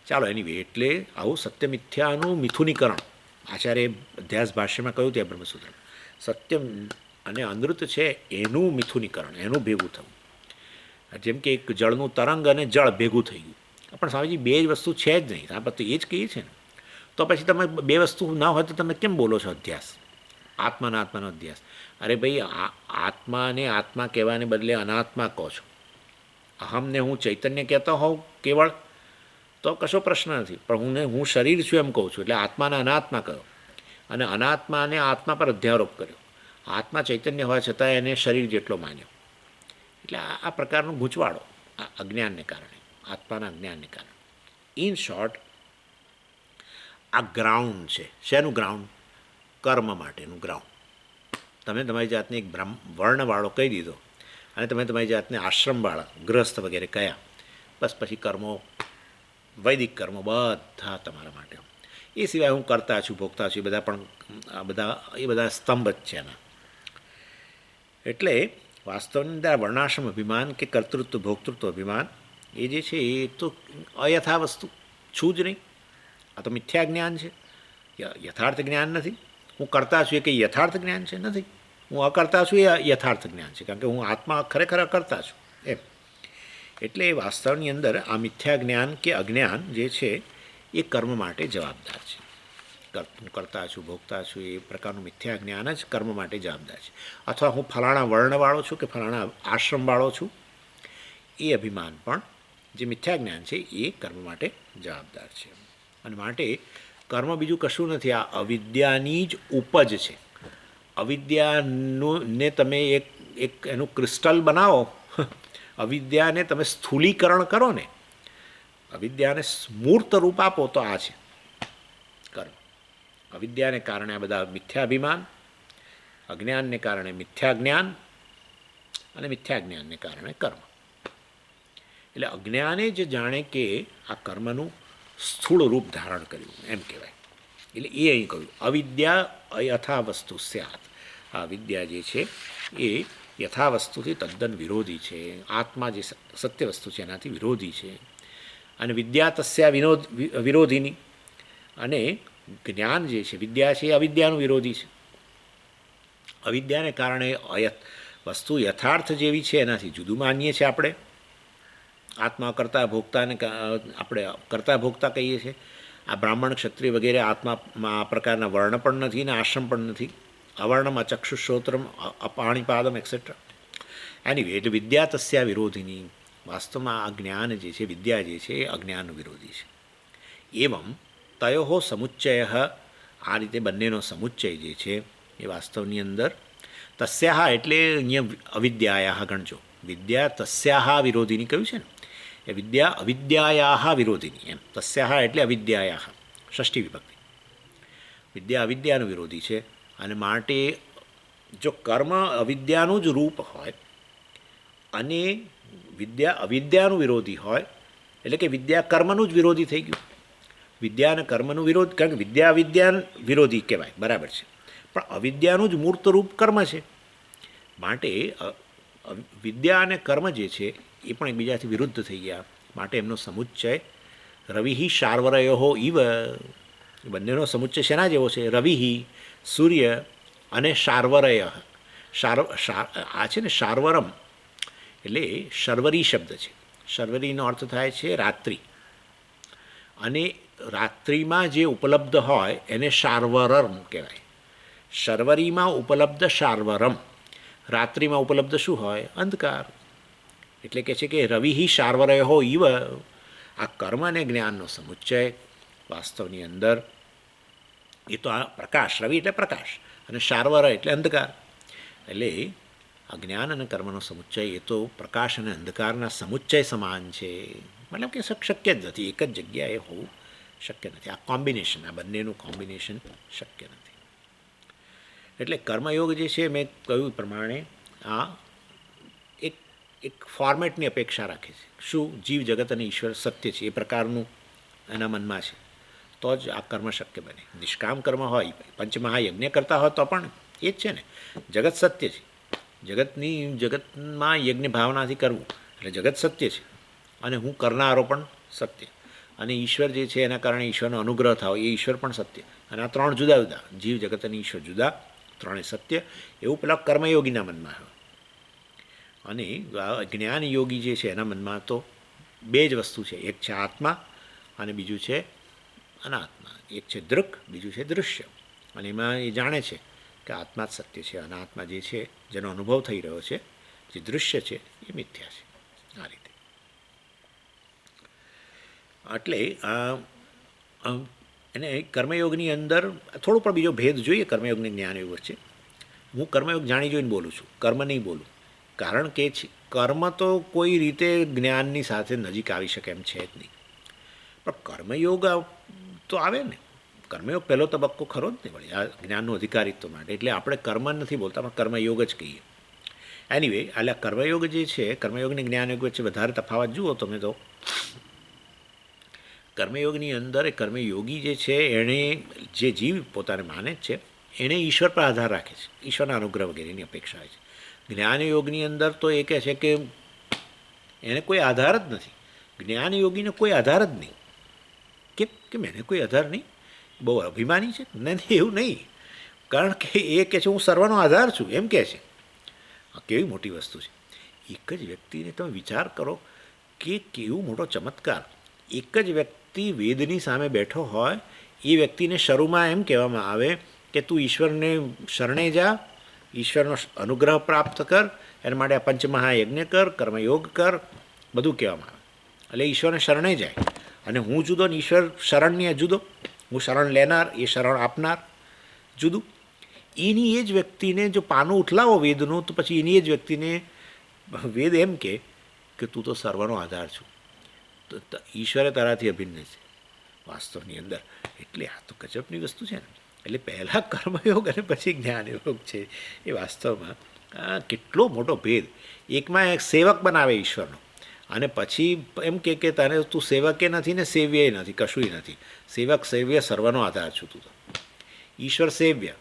ચાલો એની એટલે આવું સત્ય મિથ્યાનું મિથુનીકરણ આચાર્ય અધ્યાસ ભાષ્યમાં કહ્યું ત્યાં બ્રહ્મસૂત્ર, સત્ય અને અનૃત છે એનું મિથુનીકરણ, એનું ભેગું થવું. જેમ કે એક જળનું તરંગ અને જળ ભેગું થઈ ગયું, પણ સ્વામીજી બે જ વસ્તુ છે જ નહીં, આપણે તો એ જ કહીએ છીએ ને. તો પછી તમે બે વસ્તુ ના હોય તો તમે કેમ બોલો છો અધ્યાસ, આત્માના આત્માનો અધ્યાસ? અરે ભાઈ આત્માને આત્મા કહેવાને બદલે અનાત્મા કહો છો. અહમને હું ચૈતન્ય કહેતો હોઉં કેવળ તો કશો પ્રશ્ન નથી, પણ હું શરીર છું એમ કહું છું, એટલે આત્માને અનાત્મા કહ્યો અને અનાત્માને આત્મા પર અધ્યારોપ કર્યો. આત્મા ચૈતન્ય હોવા છતાં એને શરીર જેટલો માન્યો. એટલે આ પ્રકારનો ગૂંચવાડો આ અજ્ઞાનને કારણે, આત્માના અજ્ઞાનને કારણે. ઇન શોર્ટ આ ગ્રાઉન્ડ છે. શેનું ગ્રાઉન્ડ? કર્મ માટેનું ગ્રાઉન્ડ. તમે તમારી જાતને એક વર્ણવાળો કહી દીધો અને તમે તમારી જાતને આશ્રમવાળા ગ્રસ્થ વગેરે કહ્યા, બસ પછી કર્મો, વૈદિક કર્મો બધા તમારા માટે. એ સિવાય હું કરતા છું, ભોગતા છું, એ બધા પણ એ બધા સ્તંભ જ છે એના. એટલે વાસ્તવની અંદર વર્ણાશ્રમ અભિમાન કે કર્તૃત્વ ભોક્તૃત્વ અભિમાન એ જે છે એ તો અયથા વસ્તુ છું જ નહીં. આ તો મિથ્યા જ્ઞાન છે, યથાર્થ જ્ઞાન નથી. હું કરતા છું એ કંઈ યથાર્થ જ્ઞાન છે? નથી. હું અકર્તા છું એ યથાર્થ જ્ઞાન છે, કારણ કે હું આત્મા ખરેખર અકર્તા છું એમ. એટલે વાસ્તવની અંદર આ મિથ્યા જ્ઞાન કે અજ્ઞાન જે છે એ કર્મ માટે જવાબદાર છે. હું કરતા છું, ભોગતા છું, એ પ્રકારનું મિથ્યા જ્ઞાન જ કર્મ માટે જવાબદાર છે. અથવા હું ફલાણા વર્ણવાળો છું કે ફલાણા આશ્રમવાળો છું, એ અભિમાન પણ જે મિથ્યા જ્ઞાન છે એ કર્મ માટે જવાબદાર છે. અને માટે કર્મ બીજું કશું નથી, આ અવિદ્યાની જ ઉપજ છે. અવિદ્યાને તમે એક એનું ક્રિસ્ટલ બનાવો, અવિદ્યાને તમે સ્થૂલીકરણ કરો ને, અવિદ્યાને મૂર્ત રૂપ આપો તો આ છે કર્મ. અવિદ્યાને કારણે આ બધા મિથ્યાભિમાન, અજ્ઞાનને કારણે મિથ્યા જ્ઞાન અને મિથ્યા જ્ઞાનને કારણે કર્મ. એટલે અજ્ઞાને જ જાણે કે આ કર્મનું સ્થૂળ રૂપ ધારણ કર્યું એમ કહેવાય. એટલે એ અહીં કહ્યું અવિદ્યા અયથા વસ્તુ સ્યાત. આ વિદ્યા જે છે એ યથા વસ્તુથી તદ્દન વિરોધી છે. આત્મા જે સત્ય વસ્તુ છે એનાથી વિરોધી છે. અને વિદ્યા તસ્યા વિરોધીની, અને જ્ઞાન જે છે વિદ્યા છે એ અવિદ્યાનું વિરોધી છે. અવિદ્યાને કારણે વસ્તુ યથાર્થ જેવી છે એનાથી જુદું માનીએ છીએ આપણે. આત્મા કરતા ભોગતાને આપણે કરતા ભોગતા કહીએ છીએ. આ બ્રાહ્મણ ક્ષત્રિય વગેરે આત્મામાં આ પ્રકારના વર્ણ પણ નથી ને આશ્રમ પણ નથી. અવર્ણમ અચક્ષુશ્રોત્રમ અપાણીપાદમ એક્સેટ્રા. એની એટલે વિદ્યા તસ્યા વિરોધીની. વાસ્તવમાં આ જ્ઞાન જે છે, વિદ્યા જે છે એ અજ્ઞાનનું વિરોધી છે. એવં તયો સમુચ્ચય, આ રીતે બંનેનો સમુચ્ચય જે છે એ વાસ્તવની અંદર તસ્યાહ એટલે અહીંયા અવિદ્યાયાહ ગણજો. વિદ્યા તસ્યાહ વિરોધીની કહ્યું છે ને, એ વિદ્યા અવિદ્યાયાહ વિરોધીની એમ. તસ્યાહ એટલે અવિદ્યાયાહ, ષષ્ઠી વિભક્તિ. વિદ્યા અવિદ્યાનું વિરોધી છે. અને માટે જો કર્મ અવિદ્યાનું જ રૂપ હોય અને વિદ્યા અવિદ્યાનું વિરોધી હોય, એટલે કે વિદ્યા કર્મનું જ વિરોધી થઈ ગયું. વિદ્યા અને કર્મનું વિરોધ, કારણ કે વિદ્યા અવિદ્યા વિરોધી કહેવાય, બરાબર છે, પણ અવિદ્યાનું જ મૂર્ત રૂપ કર્મ છે. માટે વિદ્યા અને કર્મ જે છે એ પણ એકબીજાથી વિરુદ્ધ થઈ ગયા. માટે એમનો સમુચ્ચય રવિ શાર્વરયો ઇવ, બંનેનો સમુચ્ચય શેના જેવો છે? રવિ, સૂર્ય અને શાર્વરય. આ છે ને શાર્વરમ એટલે શર્વરી શબ્દ છે. શર્વરીનો અર્થ થાય છે રાત્રિ, અને રાત્રિમાં જે ઉપલબ્ધ હોય એને શાર્વરમ કહેવાય. શર્વરીમાં ઉપલબ્ધ શાર્વરમ, રાત્રિમાં ઉપલબ્ધ શું હોય? અંધકાર. એટલે કે છે કે રવિ શાર્વરયો ઇવ, આ કર્મ અને જ્ઞાનનો સમુચ્ચય વાસ્તવની અંદર એ તો આ પ્રકાશ, રવિ એટલે પ્રકાશ, અને શાર્વર એટલે અંધકાર. એટલે આ જ્ઞાન અને કર્મનો સમુચ્ચય એ તો પ્રકાશ અને અંધકારના સમુચ્ચય સમાન છે. મતલબ કે શક્ય જ નથી, એક જ જગ્યાએ હોવું શક્ય નથી. આ કોમ્બિનેશન, આ બંનેનું કોમ્બિનેશન શક્ય નથી. એટલે કર્મયોગ જે છે, મેં કહ્યું પ્રમાણે આ એક ફોર્મેટની અપેક્ષા રાખે છે. શું? જીવ જગત અને ઈશ્વર સત્ય છે એ પ્રકારનું એના મનમાં છે, તો જ આ કર્મ શક્ય બને. નિષ્કામ કર્મ હોય, પંચમહાયજ્ઞ કરતા હોય તો પણ એ જ છે ને, જગત સત્ય છે, જગતમાં યજ્ઞ ભાવનાથી કરવું એટલે જગત સત્ય છે, અને હું કરનારો પણ સત્ય, અને ઈશ્વર જે છે એના કારણે ઈશ્વરનો અનુગ્રહ થાવ એ ઈશ્વર પણ સત્ય. અને આ ત્રણ જુદા જુદા, જીવ જગત અને ઈશ્વર જુદા, ત્રણે સત્ય, એવું પેલા કર્મયોગીના મનમાં હોય. અને જ્ઞાન યોગી જે છે એના મનમાં તો બે જ વસ્તુ છે, એક છે આત્મા અને બીજું છે અનાત્મા. એક છે દૃક, બીજું છે દૃશ્ય. અને એમાં એ જાણે છે કે આત્મા જ સત્ય છે, અનાત્મા જે છે જેનો અનુભવ થઈ રહ્યો છે, જે દૃશ્ય છે એ મિથ્યા છે. આ રીતે એટલે એને કર્મયોગની અંદર થોડો પણ બીજો ભેદ જોઈએ કર્મયોગની જ્ઞાનયોગ વચ્ચે. હું કર્મયોગ જાણી જોઈને બોલું છું, કર્મ નહીં બોલું, કારણ કે કર્મ તો કોઈ રીતે જ્ઞાનની સાથે નજીક આવી શકે એમ છે જ નહીં. પણ કર્મયોગ તો આવે ને, કર્મયોગ પહેલો તબક્કો ખરો જ ને વળી આ જ્ઞાનનું અધિકારિત્વ માટે. એટલે આપણે કર્મ નથી બોલતા, પણ કર્મયોગ જ કહીએ. એનીવે, એટલે કર્મયોગ જે છે, કર્મયોગની જ્ઞાનયોગ વચ્ચે વધારે તફાવત જુઓ તમે તો કર્મયોગની અંદર એ કર્મયોગી જે છે એણે, જે જીવ પોતાને માને જ છે, એણે ઈશ્વર પર આધાર રાખે છે, ઈશ્વરના અનુગ્રહ વગેરેની અપેક્ષા હોય છે. જ્ઞાનયોગની અંદર તો એ કહે છે કે એને કોઈ આધાર જ નથી. જ્ઞાનયોગીને કોઈ આધાર જ નહીં. કેમ એને કોઈ આધાર નહીં? બહુ અભિમાની છે? નથી, એવું નહીં. કારણ કે એ કહે છે હું સર્વનો આધાર છું, એમ કહે છે. આ કેવી મોટી વસ્તુ છે. એક જ વ્યક્તિને તમે વિચાર કરો કે કેવું મોટો ચમત્કાર. એક જ વ્યક્તિ વેદની સામે બેઠો હોય, એ વ્યક્તિને શરૂમાં એમ કહેવામાં આવે કે તું ઈશ્વરને શરણે જા, ઈશ્વરનો અનુગ્રહ પ્રાપ્ત કર, એના માટે આ પંચમહાયજ્ઞ કર, કર્મયોગ કર, બધું કહેવામાં આવે. એટલે ઈશ્વરને શરણે જાય, અને હું જુદો ને ઈશ્વર શરણની જુદો, હું શરણ લેનાર, એ શરણ આપનાર જુદું. એની એ જ વ્યક્તિને જો પાનું ઉથલાવો વેદનું, તો પછી એની એ જ વ્યક્તિને વેદ એમ કે તું તો સર્વનો આધાર છું, તો ઈશ્વરે તારાથી અભિન્ન છે વાસ્તવની અંદર. એટલે આ તો ગજબની વસ્તુ છે ને. એટલે પહેલાં કર્મયોગ અને પછી જ્ઞાનયોગ છે, એ વાસ્તવમાં કેટલો મોટો ભેદ. એકમાં એક સેવક બનાવે ઈશ્વરનો, અને પછી એમ કે તને તું સેવકે નથી ને સેવ્યય નથી, કશુંય નથી. સેવક સેવ્ય સર્વનો આધાર છું તું તો. ઈશ્વર સેવ્ય,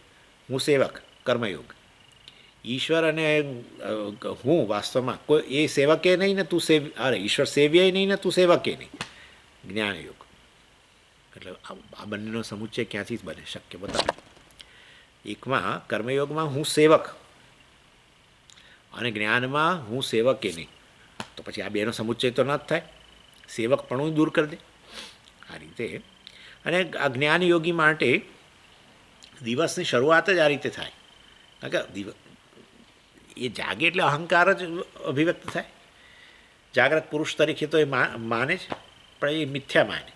હું સેવક, કર્મયોગ. ઈશ્વર અને હું વાસ્તવમાં કોઈ એ સેવકે નહીં ને તું ઈશ્વર સેવ્યય નહીં ને તું સેવકે નહીં, જ્ઞાનયોગ. એટલે આ બંનેનો સમુચ્ચય ક્યાંથી બને શક્ય બતાવો. એકમાં કર્મયોગમાં હું સેવક, અને જ્ઞાનમાં હું સેવકે નહીં, તો પછી આ બેનો સમુચ્ચય તો ન જ થાય. સેવક પણ હું દૂર કરી દે આ રીતે. અને આ જ્ઞાનયોગી માટે દિવસની શરૂઆત જ આ રીતે થાય. કારણ કે એ જાગે એટલે અહંકાર જ અભિવ્યક્ત થાય. જાગ્રત પુરુષ તરીકે તો એ માને જ, પણ એ મિથ્યા માને.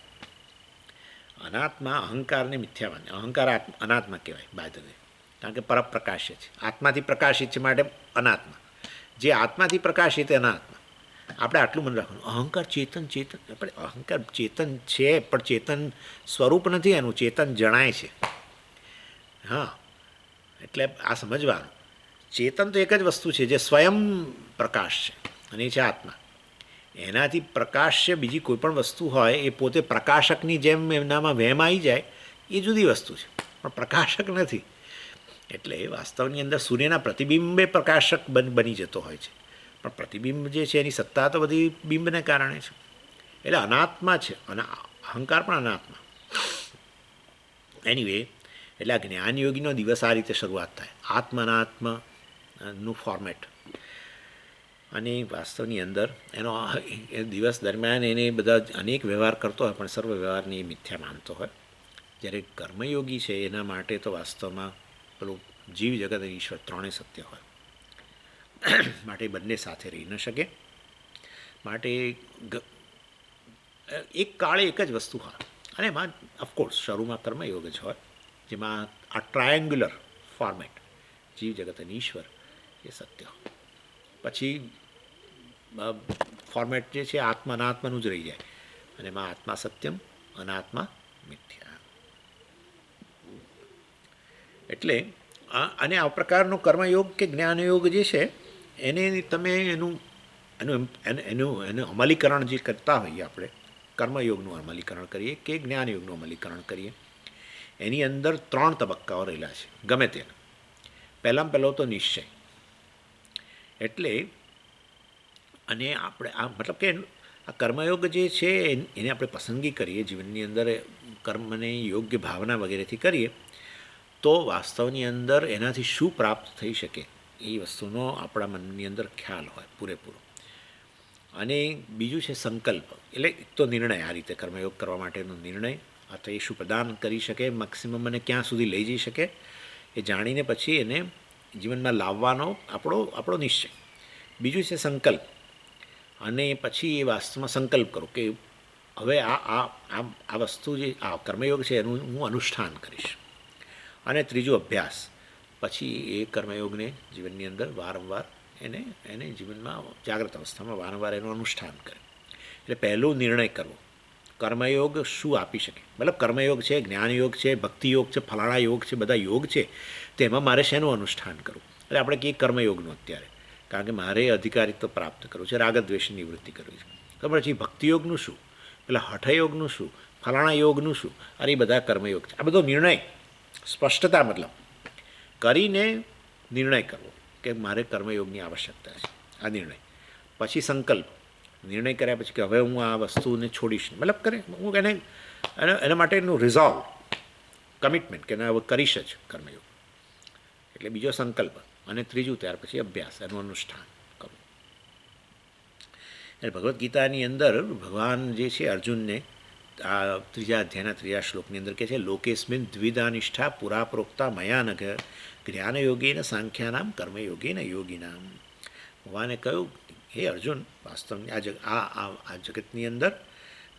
અનાત્મા અહંકારને મિથ્યા માને. અહંકાર અનાત્મા કહેવાય બાય ધ વે, કારણ કે પરપ્રકાશ્ય છે, આત્માથી પ્રકાશિત છે, માટે અનાત્મા. જે આત્માથી પ્રકાશિત અનાત્મા. આપણે આટલું મન રાખવાનું, અહંકાર ચેતન પણ અહંકાર ચેતન છે, પણ ચેતન સ્વરૂપ નથી એનું, ચેતન જણાય છે. હા, એટલે આ સમજવાનું. ચેતન તો એક જ વસ્તુ છે જે સ્વયં પ્રકાશ છે, અને એ છે આત્મા. એનાથી પ્રકાશ્ય બીજી કોઈ પણ વસ્તુ હોય એ પોતે પ્રકાશકની જેમ એમનામાં વહેમ આવી જાય એ જુદી વસ્તુ છે, પણ પ્રકાશક નથી. એટલે વાસ્તવની અંદર સૂર્યના પ્રતિબિંબે પ્રકાશક બની જતો હોય છે, પણ પ્રતિબિંબ જે છે એની સત્તા તો બધી બિંબને કારણે છે. એટલે અનાત્મા છે અને અહંકાર પણ અનાત્મા. એનીવે, એટલે આ જ્ઞાનયોગીનો દિવસ આ રીતે શરૂઆત થાય, આત્મનાત્મનું ફોર્મેટ. અને વાસ્તવની અંદર એનો દિવસ દરમિયાન એને બધા અનેક વ્યવહાર કરતો હોય, પણ સર્વ વ્યવહારને એ મિથ્યા માનતો હોય. જ્યારે કર્મયોગી છે એના માટે તો વાસ્તવમાં પેલું જીવ જગત અને ઈશ્વર ત્રણેય સત્ય હોય. માટે બંને સાથે રહી ન શકે. માટે એક કાળે એક જ વસ્તુ હોય, અને એમાં ઓફકોર્સ શરૂમાં કર્મયોગ જ હોય, જેમાં આ ટ્રાયેંગ્યુલર ફોર્મેટ જીવ જગત અને ઈશ્વર એ સત્ય હોય. પછી ફોર્મેટ જે છે આત્મા અનાત્માનું જ રહી જાય, અને એમાં આત્મા સત્યમ, અનાત્મા મિથ્યા. એટલે અને આ પ્રકારનો કર્મયોગ કે જ્ઞાનયોગ જે છે એને તમે એનું એનું એનું એનું અમલીકરણ જે કરતા હોઈએ, આપણે કર્મયોગનું અમલીકરણ કરીએ કે જ્ઞાનયોગનું અમલીકરણ કરીએ, એની અંદર 3 તબક્કાઓ રહેલા છે ગમે તેના. પહેલાં પહેલો તો નિશ્ચય. એટલે અને આપણે આ મતલબ કે આ કર્મયોગ જે છે એને આપણે પસંદગી કરીએ જીવનની અંદર, કર્મને યોગ્ય ભાવના વગેરેથી કરીએ, તો વાસ્તવની અંદર એનાથી શું પ્રાપ્ત થઈ શકે એ વસ્તુનો આપણા મનની અંદર ખ્યાલ હોય પૂરેપૂરો. અને બીજું છે સંકલ્પ. એટલે એક તો નિર્ણય, આ રીતે કર્મયોગ કરવા માટેનો નિર્ણય, અથવા એ શું પ્રદાન કરી શકે, મેક્સિમમ અને ક્યાં સુધી લઈ જઈ શકે એ જાણીને પછી એને જીવનમાં લાવવાનો આપણો નિશ્ચય. બીજું છે સંકલ્પ, અને પછી એ વાસ્તવમાં સંકલ્પ કરો કે હવે આ વસ્તુ જે આ કર્મયોગ છે એનું હું અનુષ્ઠાન કરીશ. અને ત્રીજું અભ્યાસ. પછી એ કર્મયોગને જીવનની અંદર વારંવાર એને જીવનમાં જાગ્રત અવસ્થામાં વારંવાર એનું અનુષ્ઠાન કરે. એટલે પહેલું નિર્ણય કરવો, કર્મયોગ શું આપી શકે. મતલબ કર્મયોગ છે, જ્ઞાનયોગ છે, ભક્તિયોગ છે, ફલાણા યોગ છે, બધા યોગ છે, તો એમાં મારે શેનું અનુષ્ઠાન કરવું. એટલે આપણે કહીએ કર્મયોગનું અત્યારે, કારણ કે મારે અધિકારિત્વ પ્રાપ્ત કરવું છે, રાગદ્વેષની નિવૃત્તિ કરવી છે. તો પછી ભક્તિયોગનું શું, પેલા હઠયોગનું શું, ફલાણા યોગનું શું, અરે એ બધા કર્મયોગ છે. આ બધો નિર્ણય સ્પષ્ટતા મતલબ કરીને નિર્ણય કરવો કે મારે કર્મયોગની આવશ્યકતા છે, આ નિર્ણય. પછી સંકલ્પ, નિર્ણય કર્યા પછી કે હવે હું આ વસ્તુને છોડીશ, મતલબ કરે હું એના માટેનું રિઝોલ્વ, કમિટમેન્ટ કે હવે કરીશ જ કર્મયોગ. એટલે બીજો સંકલ્પ, અને ત્રીજું ત્યાર પછી અભ્યાસ, એનું અનુષ્ઠાન કરવું. એટલે ભગવદ્ ગીતાની અંદર ભગવાન જે છે અર્જુનને આ 3 અધ્યાયના 3 શ્લોકની અંદર કહે છે, લોકેસ્મિન દ્વિધા નિષ્ઠા પુરા પ્રોક્તા મયા નઘ જ્ઞાનયોગીન સાંખ્યાનામ કર્મયોગીન યોગીનામ. ભગવાને કહ્યું, હે અર્જુન, વાસ્તવની આ જગતની અંદર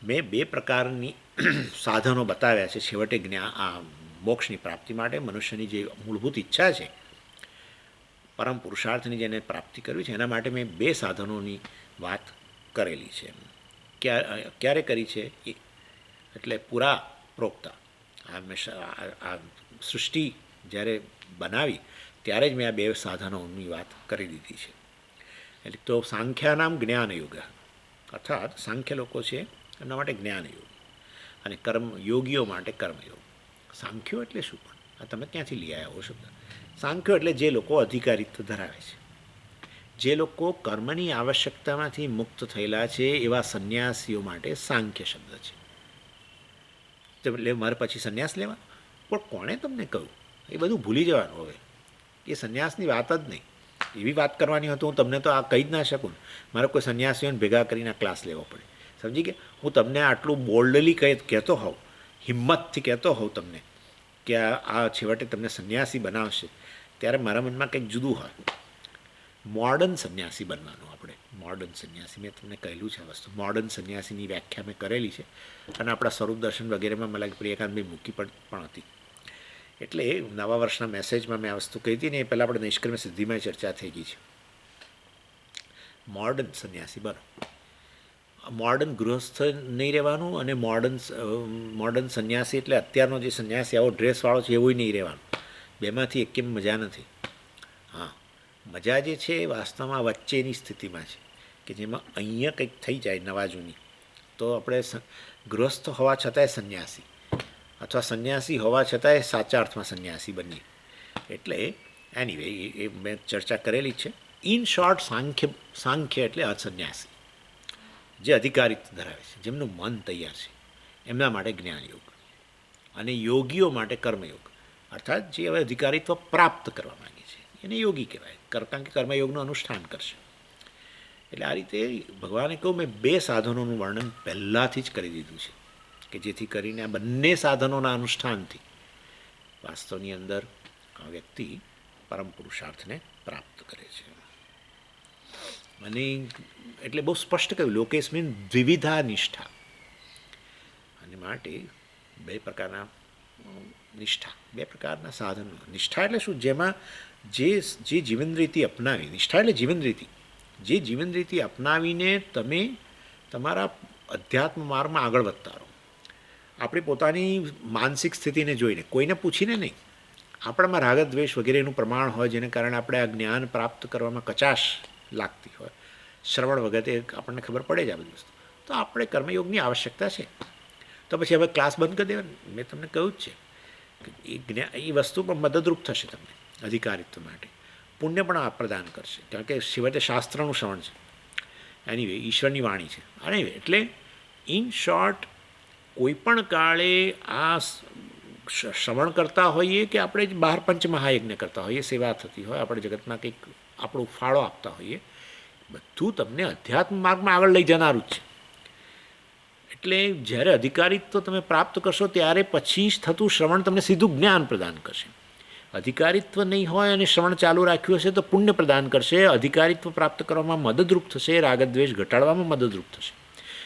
મેં 2 પ્રકારની સાધનો બતાવ્યા છે છેવટે આ મોક્ષની પ્રાપ્તિ માટે. મનુષ્યની જે મૂળભૂત ઈચ્છા છે, પરમ પુરુષાર્થની જેને પ્રાપ્તિ કરવી છે, એના માટે મેં 2 સાધનોની વાત કરેલી છે. ક્યારે કરી છે એટલે પૂરા પ્રોક્તા. આ સૃષ્ટિ જ્યારે બનાવી ત્યારે જ મેં આ 2 સાધનોની વાત કરી દીધી છે. એટલે તો સાંખ્યાનામ જ્ઞાનયોગ, અર્થાત સાંખ્ય લોકો છે એમના માટે જ્ઞાનયોગ, અને યોગીઓ માટે કર્મયોગ. સાંખ્યો એટલે શું પણ આ તમે ક્યાંથી લઈ આવ્યા હો શબ્દ? સાંખ્યો એટલે જે લોકો અધિકારિત્વ ધરાવે છે, જે લોકો કર્મની આવશ્યકતામાંથી મુક્ત થયેલા છે, એવા સંન્યાસીઓ માટે સાંખ્ય શબ્દ છે. એટલે મારે પછી સંન્યાસ લેવા, પણ કોણે તમને કહ્યું? એ બધું ભૂલી જવાનું. હવે એ સંન્યાસની વાત જ નહીં. એવી વાત કરવાની હોય તો હું તમને તો આ કહી જ ના શકું. મારે કોઈ સંન્યાસીઓને ભેગા કરીને ક્લાસ લેવો પડે, સમજી કે હું તમને આટલું બોલ્ડલી કહેતો હોઉં, હિંમતથી કહેતો હોઉં તમને કે આ છેવટે તમને સંન્યાસી બનાવશે, ત્યારે મારા મનમાં કંઈક જુદું હોય. મોડર્ન સંન્યાસી બનવાનું આપણે, મોડર્ન સંન્યાસી મેં તમને કહેલું છે આ વસ્તુ. મોડર્ન સંન્યાસીની વ્યાખ્યા મેં કરેલી છે, અને આપણા સ્વરૂપ દર્શન વગેરેમાં મને લાગે પ્રિયકાંતભાઈ મૂકી પણ હતી. એટલે નવા વર્ષના મેસેજમાં મેં આ વસ્તુ કહી હતી ને, એ પહેલાં આપણે નિષ્કર્મ સિદ્ધિમાં ચર્ચા થઈ ગઈ છે. મોડર્ન સંન્યાસી બનો, મોડર્ન ગૃહસ્થ નહીં રહેવાનું, અને મોડર્ન સંન્યાસી એટલે અત્યારનો જે સંન્યાસી આવો ડ્રેસવાળો છે એવું નહીં રહેવાનું. બેમાંથી એક કેમ મજા નથી. હા, મજા જે છે એ વાસ્તવમાં વચ્ચેની સ્થિતિમાં છે, કે કે જેમાં અહીંયા કંઈક થઈ જાય નવા જૂની, તો આપણે ગૃહસ્થ હોવા છતાંય સંન્યાસી, અથવા સંન્યાસી હોવા છતાંય સાચા અર્થમાં સંન્યાસી બનીએ. એટલે એનીવે એ મેં ચર્ચા કરેલી છે. ઇન શોર્ટ, સાંખ્ય એટલે અસન્યાસી, જે અધિકારિત્વ ધરાવે છે, જેમનું મન તૈયાર છે, એમના માટે જ્ઞાનયોગ, અને યોગીઓ માટે કર્મયોગ, અર્થાત જે હવે અધિકારિત્વ પ્રાપ્ત કરવા માગે છે એને યોગી કહેવાય, કારણ કે કર્મયોગનું અનુષ્ઠાન કરશે. એટલે આ રીતે ભગવાને કહું, મેં 2 સાધનોનું વર્ણન પહેલાંથી જ કરી દીધું છે, કે જેથી કરીને આ બંને સાધનોના અનુષ્ઠાનથી વાસ્તવની અંદર આ વ્યક્તિ પરમ પુરુષાર્થને પ્રાપ્ત કરે છે. અને એટલે બહુ સ્પષ્ટ કહ્યું, લોકેસ્મિન દ્વિવિધા નિષ્ઠા, અને માટે 2 પ્રકારના નિષ્ઠા, 2 પ્રકારના સાધનો. નિષ્ઠા એટલે શું? જેમાં જે જીવન રીતિ અપનાવી, નિષ્ઠા એટલે જીવન રીતિ, જે જીવન રીતિ અપનાવીને તમે તમારા અધ્યાત્મ માર્ગમાં આગળ વધતા રહો. આપણી પોતાની માનસિક સ્થિતિને જોઈને, કોઈને પૂછીને નહીં, આપણામાં રાગ દ્વેષ વગેરેનું પ્રમાણ હોય, જેને કારણે આપણે આ જ્ઞાન પ્રાપ્ત કરવામાં કચાશ લાગતી હોય, શ્રવણ વગતે આપણને ખબર પડે જ આ બધી વસ્તુ, તો આપણે કર્મયોગની આવશ્યકતા છે. તો પછી હવે ક્લાસ બંધ કરી દેવાનું. મેં તમને કહ્યું જ છે કે એ વસ્તુ પણ મદદરૂપ થશે તમને અધિકારિત્વ માટે, પુણ્ય પણ આ પ્રદાન કરશે, કારણ કે સિવાય તે શાસ્ત્રનું શ્રવણ છે, એનીવે ઈશ્વરની વાણી છે. અને એટલે ઇન શોર્ટ, કોઈ પણ કાળે આ શ્રવણ કરતા હોઈએ કે આપણે જ બહાર પંચમહાયજ્ઞ કરતા હોઈએ, સેવા થતી હોય, આપણે જગતમાં કંઈક આપણો ફાળો આપતા હોઈએ, બધું તમને અધ્યાત્મ માર્ગમાં આગળ લઈ જનારું જ છે. એટલે જ્યારે અધિકારિત્વ તમે પ્રાપ્ત કરશો ત્યારે પછી જ થતું શ્રવણ તમને સીધું જ્ઞાન પ્રદાન કરશે. અધિકારિત્વ નહીં હોય અને શ્રવણ ચાલુ રાખ્યું હશે તો પુણ્ય પ્રદાન કરશે, અધિકારિત્વ પ્રાપ્ત કરવામાં મદદરૂપ થશે, રાગદ્વેષ ઘટાડવામાં મદદરૂપ થશે.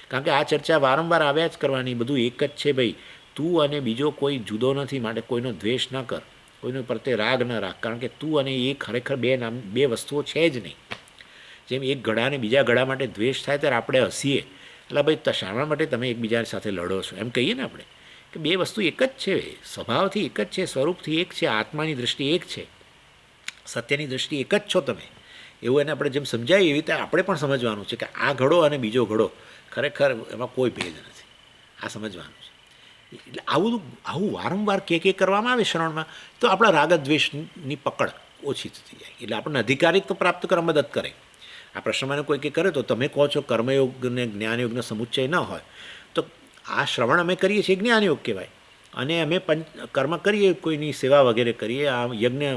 કારણ કે આ ચર્ચા વારંવાર આવ્યા જ કરવાની, બધું એક જ છે ભાઈ, તું અને બીજો કોઈ જુદો નથી, માટે કોઈનો દ્વેષ ન કર, કોઈનો પ્રત્યે રાગ ન રાખ, કારણ કે તું અને એ ખરેખર બે વસ્તુઓ છે જ નહીં. જેમ એક ઘડાને બીજા ઘડા માટે દ્વેષ થાય ત્યારે આપણે હસીએ, એટલે ભાઈ શાના માટે તમે એકબીજા સાથે લડો છો, એમ કહીએ ને આપણે, કે 2 વસ્તુ એક જ છે, સ્વભાવથી એક જ છે, સ્વરૂપથી એક છે, આત્માની દૃષ્ટિ એક છે, સત્યની દૃષ્ટિ એક જ છો તમે. એવું એને આપણે જેમ સમજાય એવી રીતે આપણે પણ સમજવાનું છે કે આ ઘડો અને બીજો ઘડો ખરેખર એમાં કોઈ ભેદ નથી, આ સમજવાનું છે. એટલે આવું વારંવાર કે કરવામાં આવે શ્રવણમાં, તો આપણા રાગદ્વેષની પકડ ઓછી થતી જાય, એટલે આપણને અધિકારિત્વ પ્રાપ્ત કરવા મદદ કરે. આ પ્રશ્નમાં કોઈ કે કરે તો તમે કહો છો કર્મયોગ ને જ્ઞાનયોગનો સમુચ્ચય ન હોય, તો આ શ્રવણ અમે કરીએ છીએ જ્ઞાનયોગ કહેવાય, અને અમે કર્મ કરીએ, કોઈની સેવા વગેરે કરીએ, આ યજ્ઞ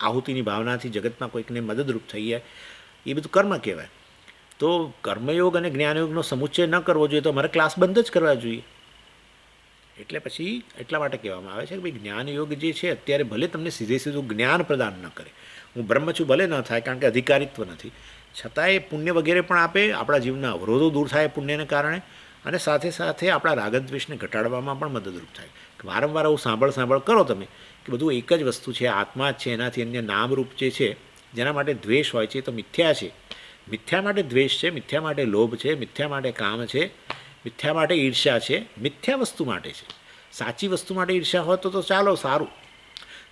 આહુતિની ભાવનાથી જગતમાં કોઈકને મદદરૂપ થઈએ, એ બધું કર્મ કહેવાય. તો કર્મયોગ અને જ્ઞાનયોગનો સમુચ્ચય ન કરવો જોઈએ, તો અમારે ક્લાસ બંધ જ કરવા જોઈએ. એટલે પછી એટલા માટે કહેવામાં આવે છે કે ભાઈ જ્ઞાનયોગ જે છે અત્યારે ભલે તમને સીધું જ્ઞાન પ્રદાન ન કરે, હું બ્રહ્મ છું ભલે ન થાય કારણ કે અધિકારિત્વ નથી, છતાંય પુણ્ય વગેરે પણ આપે, આપણા જીવનના અવરોધો દૂર થાય પુણ્યને કારણે, અને સાથે સાથે આપણા રાગદ્વેષને ઘટાડવામાં પણ મદદરૂપ થાય. વારંવાર આવું સાંભળ કરો તમે કે બધું એક જ વસ્તુ છે, આત્મા જ છે, એનાથી અન્ય નામરૂપ જે છે જેના માટે દ્વેષ હોય છે તો મિથ્યા છે, મિથ્યા માટે દ્વેષ છે, મિથ્યા માટે લોભ છે, મિથ્યા માટે કામ છે, મિથ્યા માટે ઈર્ષ્યા છે, મિથ્યા વસ્તુ માટે છે. સાચી વસ્તુ માટે ઈર્ષ્યા હોય તો ચાલો સારું,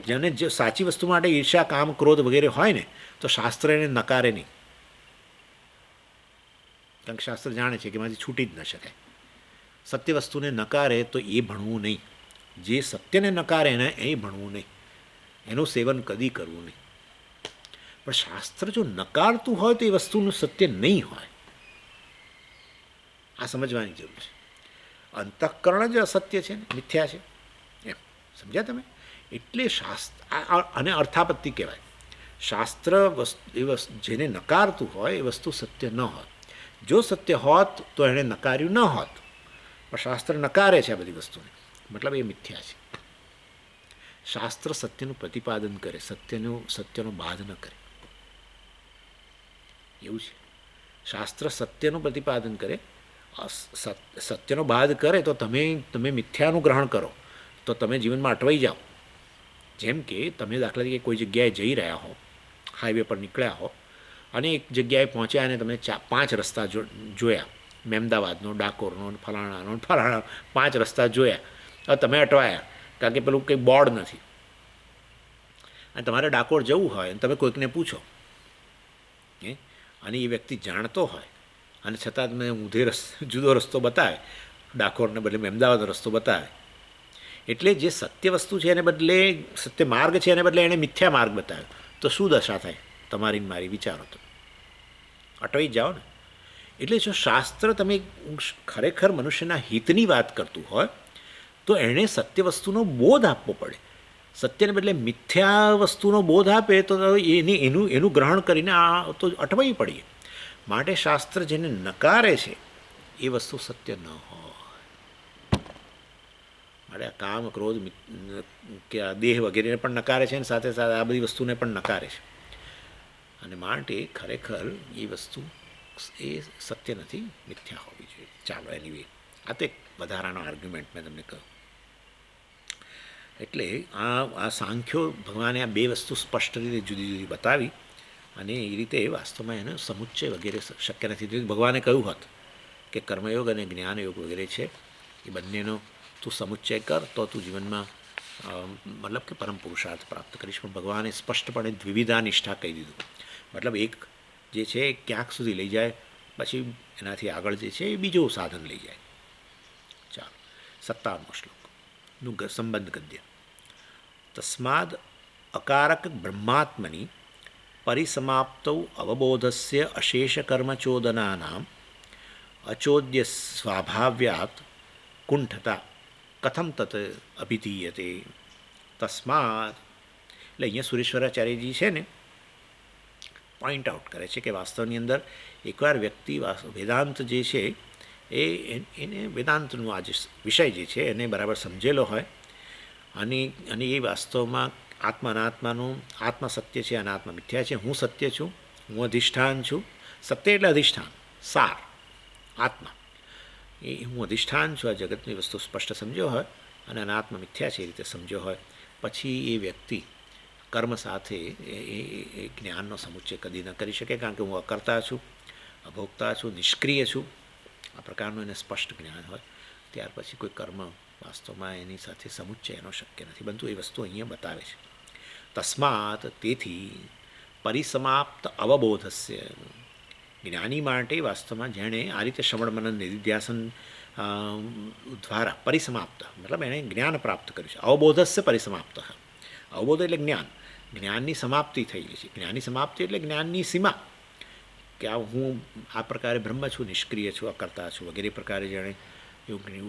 જેને જે સાચી વસ્તુ માટે ઈર્ષ્યા કામ ક્રોધ વગેરે હોય ને, તો શાસ્ત્ર એને નકારે નહીં, કારણ કે શાસ્ત્ર જાણે છે કે એમાંથી છૂટી જ ન શકાય. સત્ય વસ્તુને નકારે તો એ ભણવું નહીં, જે સત્યને નકારે ને એ ભણવું નહીં, એનું સેવન કદી કરવું નહીં. પણ શાસ્ત્ર જો નકારતું હોય તો એ વસ્તુનું સત્ય નહીં હોય, આ સમજવાની જરૂર છે. અંતઃકરણ જ અસત્ય છે ને, મિથ્યા છે, એમ સમજ્યા તમે? એટલે શાસ્ત્ર અને અર્થાપત્તિ કહેવાય. શાસ્ત્ર જેને નકારતું હોય એ વસ્તુ સત્ય ન હોત, જો સત્ય હોત તો એણે નકાર્યું ન હોત, પણ શાસ્ત્ર નકારે છે આ બધી વસ્તુને, મતલબ એ મિથ્યા છે. શાસ્ત્ર સત્યનું પ્રતિપાદન કરે, સત્યનો બાદ ન કરે, એવું છે. શાસ્ત્ર સત્યનું પ્રતિપાદન કરે, સત્યનો બાદ કરે તો તમે મિથ્યાનું ગ્રહણ કરો તો તમે જીવનમાં અટવાઈ જાઓ. જેમ કે તમે દાખલા તરીકે કોઈ જગ્યાએ જઈ રહ્યા હો, હાઈવે પર નીકળ્યા હો, અને એક જગ્યાએ પહોંચ્યા અને તમે 5 રસ્તા જોયા, મહેમદાવાદનો, ડાકોરનો, ફલાણાનો, 5 રસ્તા જોયા, હવે તમે અટવાયા કારણ કે પેલું કંઈ બોર્ડ નથી, અને તમારે ડાકોર જવું હોય અને તમે કોઈકને પૂછો, અને એ વ્યક્તિ જાણતો હોય અને છતાં તમે જુદો રસ્તો બતાવે, ડાકોરને બદલે અમદાવાદ રસ્તો બતાવે. એટલે જે સત્ય વસ્તુ છે એને બદલે, સત્ય માર્ગ છે એને બદલે એણે મિથ્યા માર્ગ બતાવ્યો, તો શું દશા થાય તમારી મારી? વિચારો તો, અટવાઈ જાઓ ને. એટલે જો શાસ્ત્ર તમે ખરેખર મનુષ્યના હિતની વાત કરતું હોય તો એણે સત્ય વસ્તુનો બોધ આપવો પડે. સત્યને બદલે મિથ્યા વસ્તુનો બોધ આપે તો એનું ગ્રહણ કરીને આ તો અટવાઈ પડીએ. માટે શાસ્ત્ર જેને નકારે છે એ વસ્તુ સત્ય ન હોય. માટે આ કામ, ક્રોધ કે આ દેહ વગેરેને પણ નકારે છે અને સાથે સાથે આ બધી વસ્તુને પણ નકારે છે. અને માટે ખરેખર એ વસ્તુ એ સત્ય નથી, મિથ્યા હોવી જોઈએ. ચાલો, એનીવે આ તો એક વધારાનો આર્ગ્યુમેન્ટ મેં તમને કહ્યું. એટલે આ સાંખ્યો ભગવાને આ બે વસ્તુ સ્પષ્ટ રીતે જુદી જુદી બતાવી, અને એ રીતે વાસ્તવમાં એનો સમુચ્ચય વગેરે શક્ય નથી. ભગવાને કહ્યું હોત કે કર્મયોગ અને જ્ઞાનયોગ વગેરે છે એ બંનેનો તું સમુચ્ચય કર તો તું જીવનમાં મતલબ કે પરમ પુરુષાર્થ પ્રાપ્ત કરીશ. પણ ભગવાને સ્પષ્ટપણે દ્વિવિધા નિષ્ઠા કહી દીધું. મતલબ એક જે છે એ ક્યાંક સુધી લઈ જાય, પછી એનાથી આગળ જે છે એ બીજું સાધન લઈ જાય. ચાલો, 57મો શ્લોકનું સંબંધ ગદ્ય. તસ્માદ અકારક બ્રહ્માત્મની પરિસમાપ્તૌ અવબોધસ્ય અશેષકર્મચોદનાનામ અચોદ્ય સ્વાભાવ્યાત કુંઠતા કથમ તત અભિધીયતે. તસ્માદ એટલે અહીંયા સુરેશ્વરાચાર્યજી છે ને પોઈન્ટ આઉટ કરે છે કે વાસ્તવની અંદર એકવાર વ્યક્તિ વેદાંત જે છે એને વેદાંતનું આ જે વિષય જે છે એને બરાબર સમજેલો હોય, અને એ વાસ્તવમાં આત્મા અનાત્માનું, આત્મા સત્ય છે, અનાત્મા મિથ્યા છે, હું સત્ય છું, હું અધિષ્ઠાન છું. સત્ય એટલે અધિષ્ઠાન, સાર, આત્મા. એ હું અધિષ્ઠાન છું, આ જગતની વસ્તુ સ્પષ્ટ સમજ્યો હોય, અને અનાત્મા મિથ્યા છે એ રીતે સમજ્યો હોય, પછી એ વ્યક્તિ કર્મ સાથે એ જ્ઞાનનો સમુચ્ચય કદી ન કરી શકે. કારણ કે હું અકર્તા છું, અભોક્તા છું, નિષ્ક્રિય છું, આ પ્રકારનું એને સ્પષ્ટ જ્ઞાન હોય, ત્યાર પછી કોઈ કર્મ વાસ્તવમાં એની સાથે સમુચ્ચય એનો શક્ય નથી બનતું. એ વસ્તુ અહીંયા બતાવે છે. તસ્માત તેથી પરિસમાપ્ત અવબોધસ્ય, જ્ઞાની માટે વાસ્તવમાં જેણે આ રીતે શ્રવણ મનન નિધિધ્યાસન દ્વારા પરિસમાપ્ત, મતલબ એણે જ્ઞાન પ્રાપ્ત કર્યું છે. અવબોધસ્ય પરિસમાપ્ત, અવબોધ એટલે જ્ઞાન, જ્ઞાનની સમાપ્તિ થયેલી છે. જ્ઞાનની સમાપ્તિ એટલે જ્ઞાનની સીમા, કે હું આ પ્રકારે બ્રહ્મ છું, નિષ્ક્રિય છું, અકર્તા છું વગેરે પ્રકારે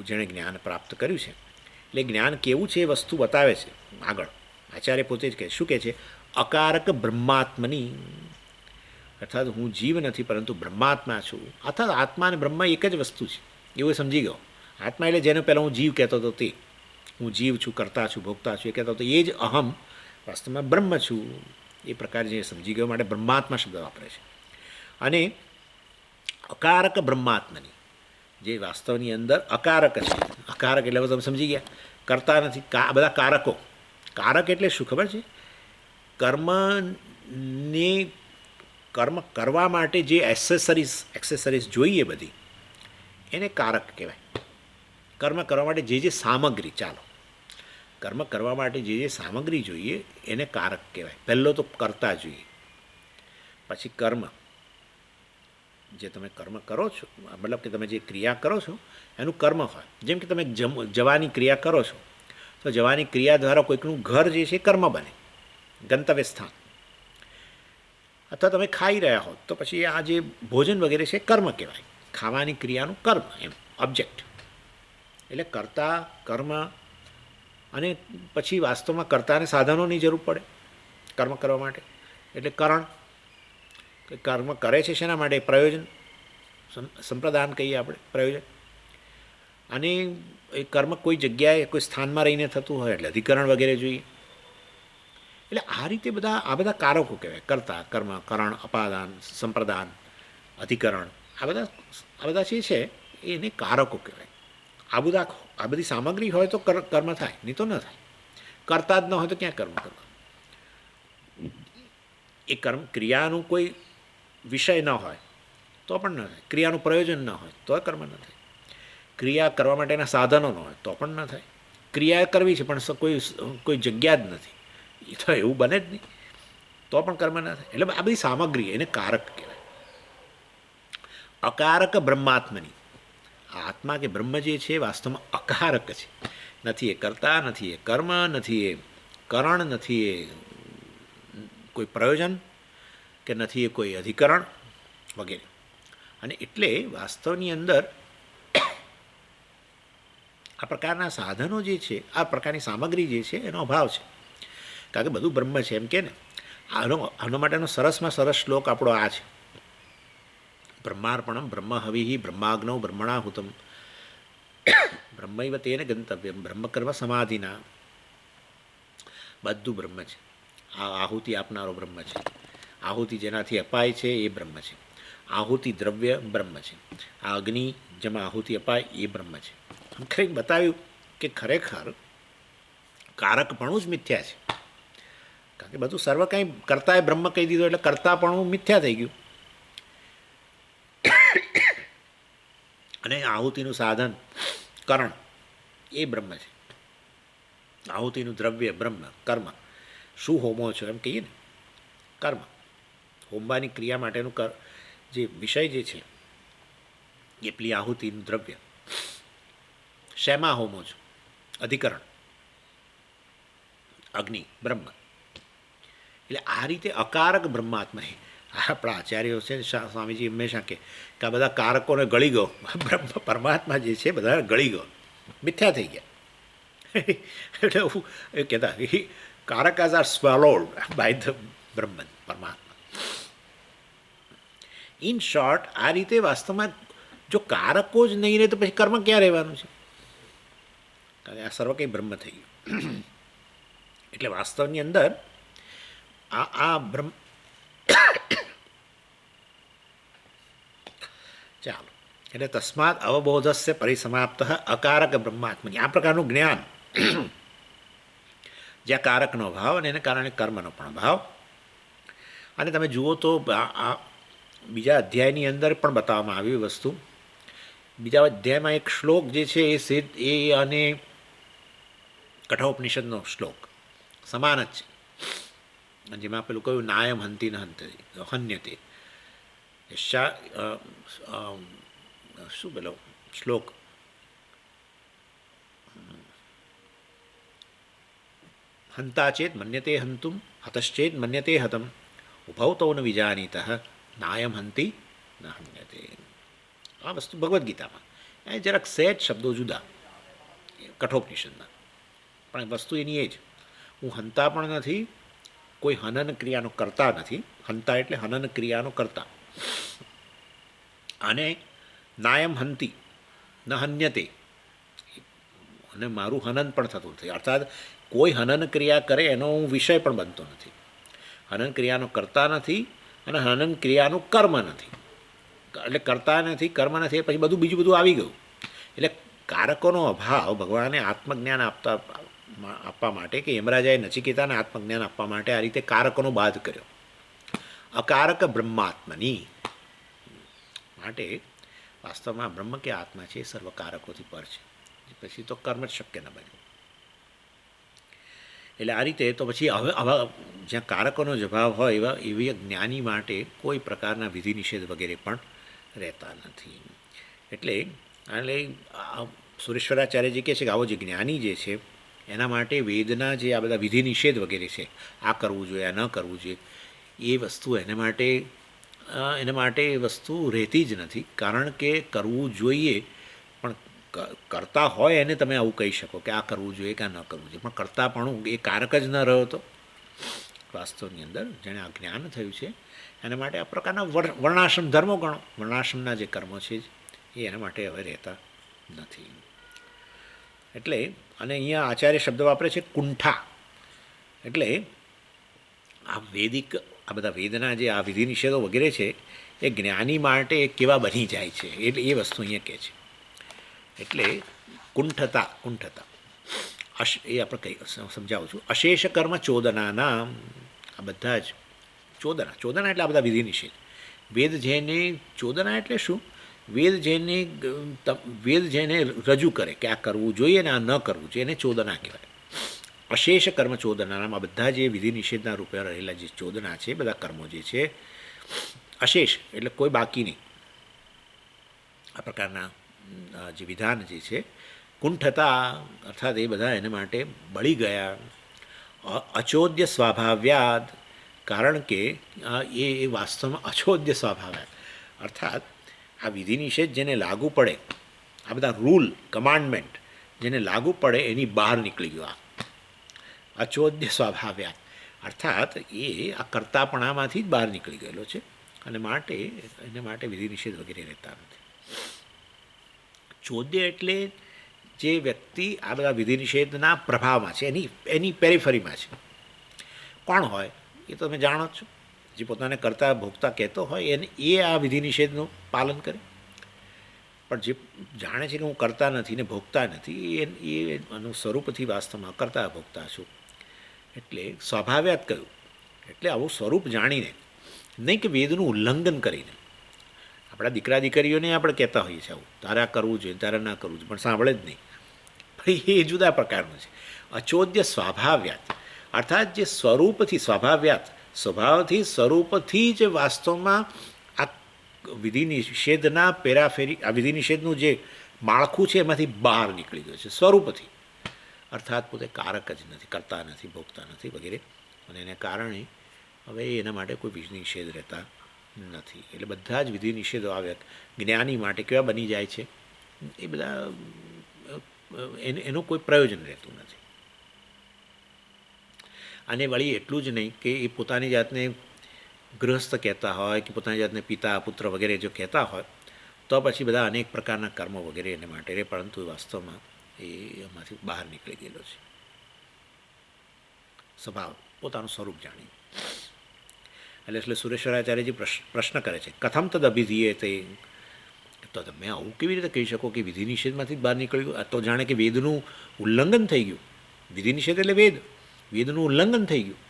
જેણે જ્ઞાન પ્રાપ્ત કર્યું છે. એટલે જ્ઞાન કેવું છે એ વસ્તુ બતાવે છે આગળ. આચાર્ય પોતે જ કહે, શું કહે છે? અકારક બ્રહ્માત્મની, અર્થાત હું જીવ નથી પરંતુ બ્રહ્માત્મા છું. અર્થાત આત્મા અને બ્રહ્મ એક જ વસ્તુ છે એવું સમજી ગયો. આત્મા એટલે જેને પહેલાં હું જીવ કહેતો હતો તે, હું જીવ છું, કરતા છું, ભોગતા છું એ કહેતો હતો, એ જ અહમ વાસ્તવમાં બ્રહ્મ છું. એ પ્રકારે જે સમજી ગયો માટે બ્રહ્માત્મા શબ્દ વાપરે છે. અને અકારક બ્રહ્માત્મની, જે વાસ્તવની અંદર અકારક છે. અકારક એટલે તમે સમજી ગયા, કરતા નથી. બધા કારકો. કારક એટલે શું ખબર છે? કર્મ કરવા માટે જે એક્સેસરીઝ જોઈએ બધી, એને કારક કહેવાય. કર્મ કરવા માટે જે સામગ્રી, ચાલો, કર્મ કરવા માટે જે સામગ્રી જોઈએ એને કારક કહેવાય. પહેલો તો કરતા જોઈએ, પછી કર્મ, જે તમે કર્મ કરો છો, મતલબ કે તમે જે ક્રિયા કરો છો એનું કર્મ હોય. જેમ કે તમે જવાની ક્રિયા કરો છો, તો જવાની ક્રિયા દ્વારા કોઈકનું ઘર જે છે કર્મ બને, ગંતવ્ય સ્થાન. અથવા તમે ખાઈ રહ્યા હો તો પછી આ જે ભોજન વગેરે છે કર્મ કહેવાય. ખાવાની ક્રિયાનું કર્મ, એમ ઓબ્જેક્ટ. એટલે કર્તા, કર્મ, અને પછી વાસ્તવમાં કર્તાને સાધનોની જરૂર પડે કર્મ કરવા માટે. એટલે કરણ, કર્મ કરે છે શેના માટે? પ્રયોજન, સંપ્રદાન કહીએ આપણે, પ્રયોજન. અને એ કર્મ કોઈ જગ્યાએ કોઈ સ્થાનમાં રહીને થતું હોય એટલે અધિકરણ વગેરે જોઈએ. એટલે આ રીતે આ બધા કારકો કહેવાય. કર્તા, કર્મ, કરણ, અપાદાન, સંપ્રદાન, અધિકરણ, આ બધા જે છે એને કારકો કહેવાય. આ બધી સામગ્રી હોય તો કર્મ થાય, નહીં તો ન થાય. કરતા જ ન હોય તો ક્યાં કર્મ કરવા? એ કર્મ ક્રિયાનું કોઈ વિષય ન હોય તો પણ ન થાય. ક્રિયાનું પ્રયોજન ન હોય તો કર્મ ન થાય. ક્રિયા કરવા માટેના સાધનો ન હોય તો પણ ન થાય. ક્રિયા કરવી છે પણ કોઈ જગ્યા જ નથી, એ તો એવું બને જ નહીં, તો પણ કર્મ ન થાય. એટલે આ બધી સામગ્રી એને કારક કહેવાય. અકારક બ્રહ્માત્મની. આત્મા કે બ્રહ્મ જે છે વાસ્તવમાં અકારક છે. નથી એ કર્તા, નથી એ કર્મ, નથી એ કરણ, નથી એ કોઈ પ્રયોજન, કે નથી એ કોઈ અધિકરણ વગેરે. અને એટલે વાસ્તવની અંદર આ પ્રકારના સાધનો જે છે, આ પ્રકારની સામગ્રી જે છે એનો અભાવ છે. કારણ કે બધું બ્રહ્મ છે એમ કે ને. આનો માટેનો સરસમાં સરસ શ્લોક આપણો આ છે. બ્રહ્માર્પણમ બ્રહ્મ હવિ બ્રહ્માગ્નૌ બ્રહ્મણાહુતમ બ્રહ્મૈવ તેને ગંતવ્યમ બ્રહ્મ કર્મ સમાધિના. બધું બ્રહ્મ છે. આ આહુતિ આપનારો બ્રહ્મ છે. આહુતિ જેનાથી અપાય છે એ બ્રહ્મ છે. આહુતિ દ્રવ્ય બ્રહ્મ છે. આ અગ્નિ જેમાં આહુતિ અપાય એ બ્રહ્મ છે. ખરેખર બતાવ્યું કે ખરેખર કારકપણું જ મિથ્યા છે. કારણ કે બધું સર્વ કંઈ કરતાએ બ્રહ્મ કહી દીધું એટલે કરતાપણું મિથ્યા થઈ ગયું. અને આહુતિનું સાધન કરણ એ બ્રહ્મ છે. આહુતિનું દ્રવ્ય બ્રહ્મ, કર્મ. શું હોમો છો એમ કહીએ ને, કર્મ. હોમવાની ક્રિયા માટેનું જે વિષય જે છે એ પેલી આહુતિનું દ્રવ્ય. શેમાં હોમો છો? અધિકરણ અગ્નિ બ્રહ્મ. એટલે આ રીતે અકારક બ્રહ્માત્મા. આપણા આચાર્યો છે સ્વામીજી હંમેશા કે આ બધા કારકોને ગળી ગયો. બ્રહ્મ પરમાત્મા જે છે બધા ગળી ગયો, મિથ્યા થઈ ગયા. એટલે એ કહેતા કારકાઝ આર સ્વોલોડ બાય ધ બ્રહ્મન, પરમાત્મા. ઇન શોર્ટ, આ રીતે વાસ્તવમાં જો કારકો જ નહીં રહે તો પછી કર્મ ક્યાં રહેવાનું છે? કારણ કે આ સર્વ કંઈ બ્રહ્મ થઈ ગયું. એટલે વાસ્તવની અંદર આ બ્રહ્મ. ચાલો, એટલે તસ્માત અવબોધસ્ય પરિસમાપ્ત અકારક બ્રહ્માત્મની. આ પ્રકારનું જ્ઞાન જ્યાં કારકનો અભાવ અને એને કારણે કર્મનો પણ અભાવ. અને તમે જુઓ તો આ બીજા અધ્યાયની અંદર પણ બતાવવામાં આવી વસ્તુ. બીજા અધ્યાયમાં એક શ્લોક જે છે એ અને કઠોપનિષદનો શ્લોક સમાન જ છે. જેમાં પેલું કહ્યું નાયમ હંતી ન હન્યતે. શું પેલો શ્લોક? હંતા ચેત મન્યતે હંતુમ હતશ્ચેત મન્યતે હતમ ઉભૌ તૌ ન વિજાનીતઃ નાયમ હંતી ન હન્યતે. આ વસ્તુ ભગવદ્ ગીતામાં એ જરાક સહેજ શબ્દો જુદા કઠોપનિષદના, પણ વસ્તુ એની એ જ. હું હંતા પણ નથી, કોઈ હનન ક્રિયાનો કરતા નથી. હંતા એટલે હનન ક્રિયાનો કરતા. અને નાયમ હંતી ન હન્યતે, અને મારું હનન પણ થતું નથી. અર્થાત કોઈ હનન ક્રિયા કરે એનો હું વિષય પણ બનતો નથી. હનન ક્રિયાનો કરતા નથી અને હનન ક્રિયાનું કર્મ નથી. એટલે કરતા નથી, કર્મ નથી, પછી બીજું બધું આવી ગયું. એટલે કારકોનો અભાવ ભગવાને આત્મજ્ઞાન આપવા માટે કે યમરાજાએ નચિકેતાને આત્મજ્ઞાન આપવા માટે આ રીતે કારકોનો બાદ કર્યો. અકારક બ્રહ્માત્મની. માટે વાસ્તવમાં બ્રહ્મ કે આત્મા છે એ સર્વકારકોથી પર છે. પછી તો કર્મ જ શક્ય ન બન્યું. એટલે આ રીતે તો પછી હવે જ્યાં કારકોનો જ અભાવ હોય એવી જ્ઞાની માટે કોઈ પ્રકારના વિધિ નિષેધ વગેરે પણ રહેતા નથી. એટલે સુરેશ્વરાચાર્યજી કહે છે કે આવો જે જ્ઞાની જે છે એના માટે વેદના જે આ બધા વિધિ નિષેધ વગેરે છે, આ કરવું જોઈએ, આ ન કરવું જોઈએ, એ વસ્તુ એને માટે વસ્તુ રહેતી જ નથી. કારણ કે કરવું જોઈએ, પણ કરતા હોય એને તમે આવું કહી શકો કે આ કરવું જોઈએ કે આ ન કરવું જોઈએ, પણ કરતા પણ એ કારક જ ન રહ્યો તો વાસ્તવની અંદર જેને આ જ્ઞાન થયું છે એના માટે આ પ્રકારના વર્ણાશ્રમ ધર્મો ગણો. વર્ણાશ્રમના જે કર્મો છે એ એના માટે હવે રહેતા નથી. એટલે અને અહીંયા આચાર્ય શબ્દ વાપરે છે કુંઠા. એટલે આ આ બધા વેદના જે આ વિધિ નિષેધો વગેરે છે એ જ્ઞાની માટે કેવા બની જાય છે એટલે એ વસ્તુ અહીંયા કહે છે. એટલે કુંઠતા એ આપણે કહી સમજાવું છું. અશેષ કર્મ ચોદનાના આ બધા જ ચોદના એટલે આ બધા વિધિ નિષેધ. વેદ જેને ચોદના એટલે શું? વેદ જેને રજૂ કરે કે આ કરવું જોઈએ ને આ ન કરવું જોઈએ એને ચોદના કહેવાય. અશેષ કર્મ ચોદનામાં બધા જે વિધિ નિષેધના રૂપે રહેલા જે ચોદના છે બધા કર્મો જે છે અશેષ એટલે કોઈ બાકી નહીં. આ પ્રકારના જે વિધાન જે છે કુંઠતા અર્થાત એ બધા એના માટે બળી ગયા. અચોદ્ય સ્વાભાવ્યાદ, કારણ કે એ વાસ્તવમાં અચોદ્ય સ્વભાવ્યાદ અર્થાત આ વિધિ નિષેધ જેને લાગુ પડે, આ બધા રૂલ કમાન્ડમેન્ટ જેને લાગુ પડે એની બહાર નીકળી ગયો. આ અચોદ્ય સ્વભાવ્યાદ અર્થાત એ આ કર્તાપણામાંથી જ બહાર નીકળી ગયેલો છે અને એને માટે વિધિ નિષેધ વગેરે રહેતા નથી. ચોદ્ય એટલે જે વ્યક્તિ આ બધા વિધિ નિષેધના પ્રભાવમાં છે, એની પેરીફરીમાં છે. કોણ હોય એ તો તમે જાણો જ છો. જે પોતાને કરતા ભોગતા કહેતો હોય એને એ આ વિધિ નિષેધનું પાલન કરે. પણ જે જાણે છે કે હું કરતા નથી ને ભોગતા નથી, એનું સ્વરૂપથી વાસ્તવમાં કરતા ભોગતા છું. એટલે સ્વભાવ્યાત કહ્યું. એટલે આવું સ્વરૂપ જાણીને, નહીં કે વેદનું ઉલ્લંઘન કરીને. આપણા દીકરા દીકરીઓને આપણે કહેતા હોઈએ છીએ આવું, તારે આ કરવું જોઈએ, તારે ના કરવું જોઈએ, પણ સાંભળે જ નહીં. એ જુદા પ્રકારનું છે. અચોદ્ય સ્વભાવ્યાત અર્થાત જે સ્વરૂપથી સ્વભાવ્યાત સ્વભાવથી સ્વરૂપથી જે વાસ્તવમાં આ વિધિ નિષેધના પેરાફેરી, આ વિધિ નિષેધનું જે માળખું છે એમાંથી બહાર નીકળી ગયું છે સ્વરૂપથી. અર્થાત પોતે કારક જ નથી, કરતા નથી, ભોગતા નથી વગેરે. અને એને કારણે હવે એના માટે કોઈ વિધિ નિષેધ રહેતા નથી. એટલે બધા જ વિધિ નિષેધો આવ્યા જ્ઞાની માટે કેવા બની જાય છે, એ બધા એનું કોઈ પ્રયોજન રહેતું નથી. અને વળી એટલું જ નહીં કે એ પોતાની જાતને ગૃહસ્થ કહેતા હોય કે પોતાની જાતને પિતા પુત્ર વગેરે જો કહેતા હોય તો પછી બધા અનેક પ્રકારના કર્મો વગેરે એને માટે રહે, પરંતુ વાસ્તવમાં એ એમાંથી બહાર નીકળી ગયેલો છે સ્વભાવ, પોતાનું સ્વરૂપ જાણી. એટલે સુરેશ્વરાચાર્યજી પ્રશ્ન કરે છે, કથમ તદ અભિધીએ તે, તો તમે આવું કેવી રીતે કહી શકો કે વિધિ નિષેધમાંથી જ બહાર નીકળી ગયું? તો જાણે કે વેદનું ઉલ્લંઘન થઈ ગયું. વિધિ નિષેધ એટલે વેદનું ઉલ્લંઘન થઈ ગયું.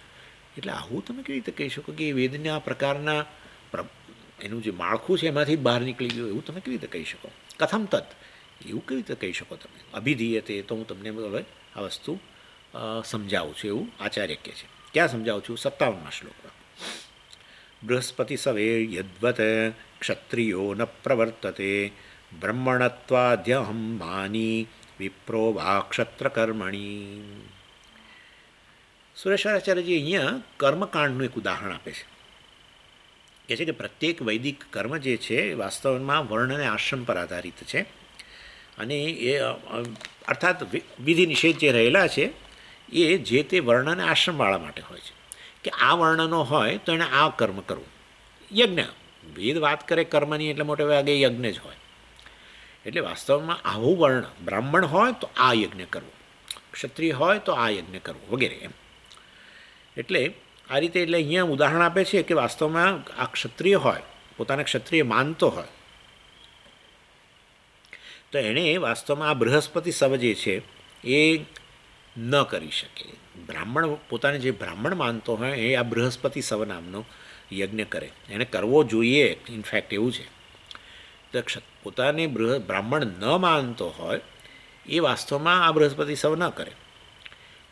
એટલે આવું તમે કેવી રીતે કહી શકો કે વેદના આ પ્રકારના એનું જે માળખું છે એમાંથી જ બહાર નીકળી ગયું? એવું તમે કેવી રીતે કહી શકો? કથમ તત્, એવું કેવી રીતે કહી શકો તમે? અભિધીય તે, તો હું તમને હવે આ વસ્તુ સમજાવું છું, એવું આચાર્ય કહે છે. ક્યાં સમજાવું છું? 57મા શ્લોકમાં. બૃહસ્પતિ સવે યદ્વત ક્ષત્રિયો ન પ્રવર્તતે બ્રહ્મણત્વાદ્યહમ માની વિપ્રો વા ક્ષત્રકર્મણી. સુરેશ્વરાચાર્યજી અહીંયા કર્મકાંડનું એક ઉદાહરણ આપે છે. કહે છે કે પ્રત્યેક વૈદિક કર્મ જે છે વાસ્તવમાં વર્ણ અને આશ્રમ પર આધારિત છે. અને એ અર્થાત વિધિ નિષેધ જે રહેલા છે એ જે તે વર્ણ અને આશ્રમવાળા માટે હોય છે. કે આ વર્ણનો હોય તો એણે આ કર્મ કરવું. યજ્ઞ, વેદ વાત કરે કર્મની એટલે મોટે ભાગે યજ્ઞ જ હોય. એટલે વાસ્તવમાં આવું વર્ણ બ્રાહ્મણ હોય તો આ યજ્ઞ કરવું, ક્ષત્રિય હોય તો આ યજ્ઞ કરવું વગેરે એમ. એટલે આ રીતે એટલે અહીંયા ઉદાહરણ આપે છે કે વાસ્તવમાં આ ક્ષત્રિય હોય, પોતાને ક્ષત્રિય માનતો હોય તો એણે વાસ્તવમાં આ બૃહસ્પતિ સવ જે છે એ ન કરી શકે. બ્રાહ્મણ પોતાને જે બ્રાહ્મણ માનતો હોય એ આ બૃહસ્પતિ સવ નામનો યજ્ઞ કરે, એને કરવો જોઈએ. ઇનફેક્ટ એવું છે તો પોતાને બ્રાહ્મણ ન માનતો હોય એ વાસ્તવમાં આ બૃહસ્પતિ સવ ન કરે.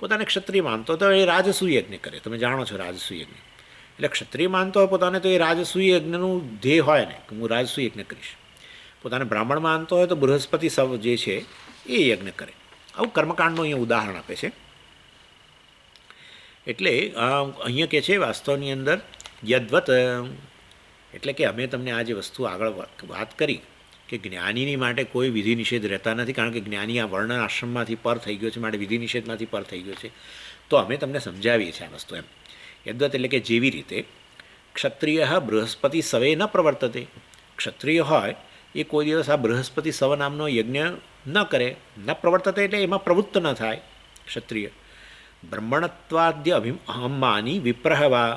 પોતાને ક્ષત્રિય માનતો તો એ રાજસુ યજ્ઞ કરે. તમે જાણો છો રાજસુ યજ્ઞ એટલે ક્ષત્રિય માનતો હોય પોતાને તો એ રાજસુ યજ્ઞનું ધ્યેય હોય ને કે હું રાજસુ યજ્ઞ કરીશ. પોતાને બ્રાહ્મણ માનતો હોય તો બૃહસ્પતિ સવ જે છે એ યજ્ઞ કરે. આવું કર્મકાંડનું અહીંયા ઉદાહરણ આપે છે. એટલે અહીંયા કહે છે વાસ્તવની અંદર યદ્વત, એટલે કે અમે તમને આ જે વસ્તુ આગળ વાત કરી કે જ્ઞાનીની માટે કોઈ વિધિ નિષેધ રહેતા નથી, કારણ કે જ્ઞાની આ વર્ણ આશ્રમમાંથી પર થઈ ગયો છે, માટે વિધિ નિષેધમાંથી પર થઈ ગયો છે. તો અમે તમને સમજાવીએ છીએ આ વસ્તુ એમ. યદ્વત એટલે કે જેવી રીતે ક્ષત્રિય બૃહસ્પતિ સવે ન પ્રવર્તતે, ક્ષત્રિય હોય એ કોઈ દિવસ આ બૃહસ્પતિ સવ નામનો યજ્ઞ ન કરે. ન પ્રવર્તતે એટલે એમાં પ્રવૃત્ત ન થાય ક્ષત્રિય. બ્રહ્મણત્વાદ્ય અહમ્માની વિપ્રહવા,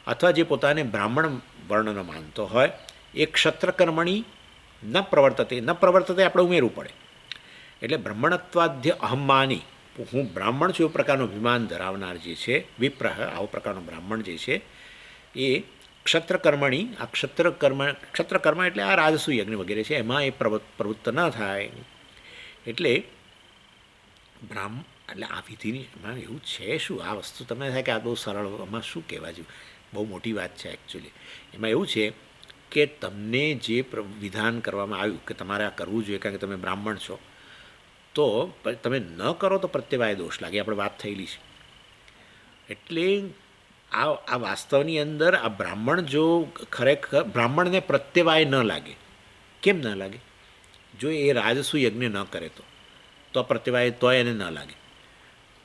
અથવા જે પોતાને બ્રાહ્મણ વર્ણનો માનતો હોય એ ક્ષત્રકર્મણી ન પ્રવર્તતે. ન પ્રવર્તતે આપણે ઉમેરવું પડે. એટલે બ્રહ્મણત્વાદ્ય અહમ્માની, હું બ્રાહ્મણ છું એ પ્રકારનો અભિમાન ધરાવનાર જે છે વિપ્રહ, આવો પ્રકારનો બ્રાહ્મણ જે છે એ ક્ષત્રકર્મણી, આ ક્ષત્રકર્મ એટલે આ રાજસુ યજ્ઞ વગેરે છે એમાં એ પ્રવૃત્ત ન થાય. એટલે એટલે આ વિધિની એમાં એવું છે શું? આ વસ્તુ તમને થાય કે આ બહુ સરળ, આમાં શું કહેવા જેવું, બહુ મોટી વાત છે એકચ્યુઅલી. એમાં એવું છે કે તમને જે વિધાન કરવામાં આવ્યું કે તમારે આ કરવું જોઈએ કારણ કે તમે બ્રાહ્મણ છો, તો તમે ન કરો તો પ્રત્યવાય દોષ લાગે, આપણે વાત થયેલી છે. એટલે આ વાસ્તવની અંદર આ બ્રાહ્મણ જો ખરેખર બ્રાહ્મણને પ્રત્યવાય ન લાગે. કેમ ન લાગે? જો એ રાજસુ યજ્ઞ ન કરે તો પ્રત્યવાય તોય એને ન લાગે.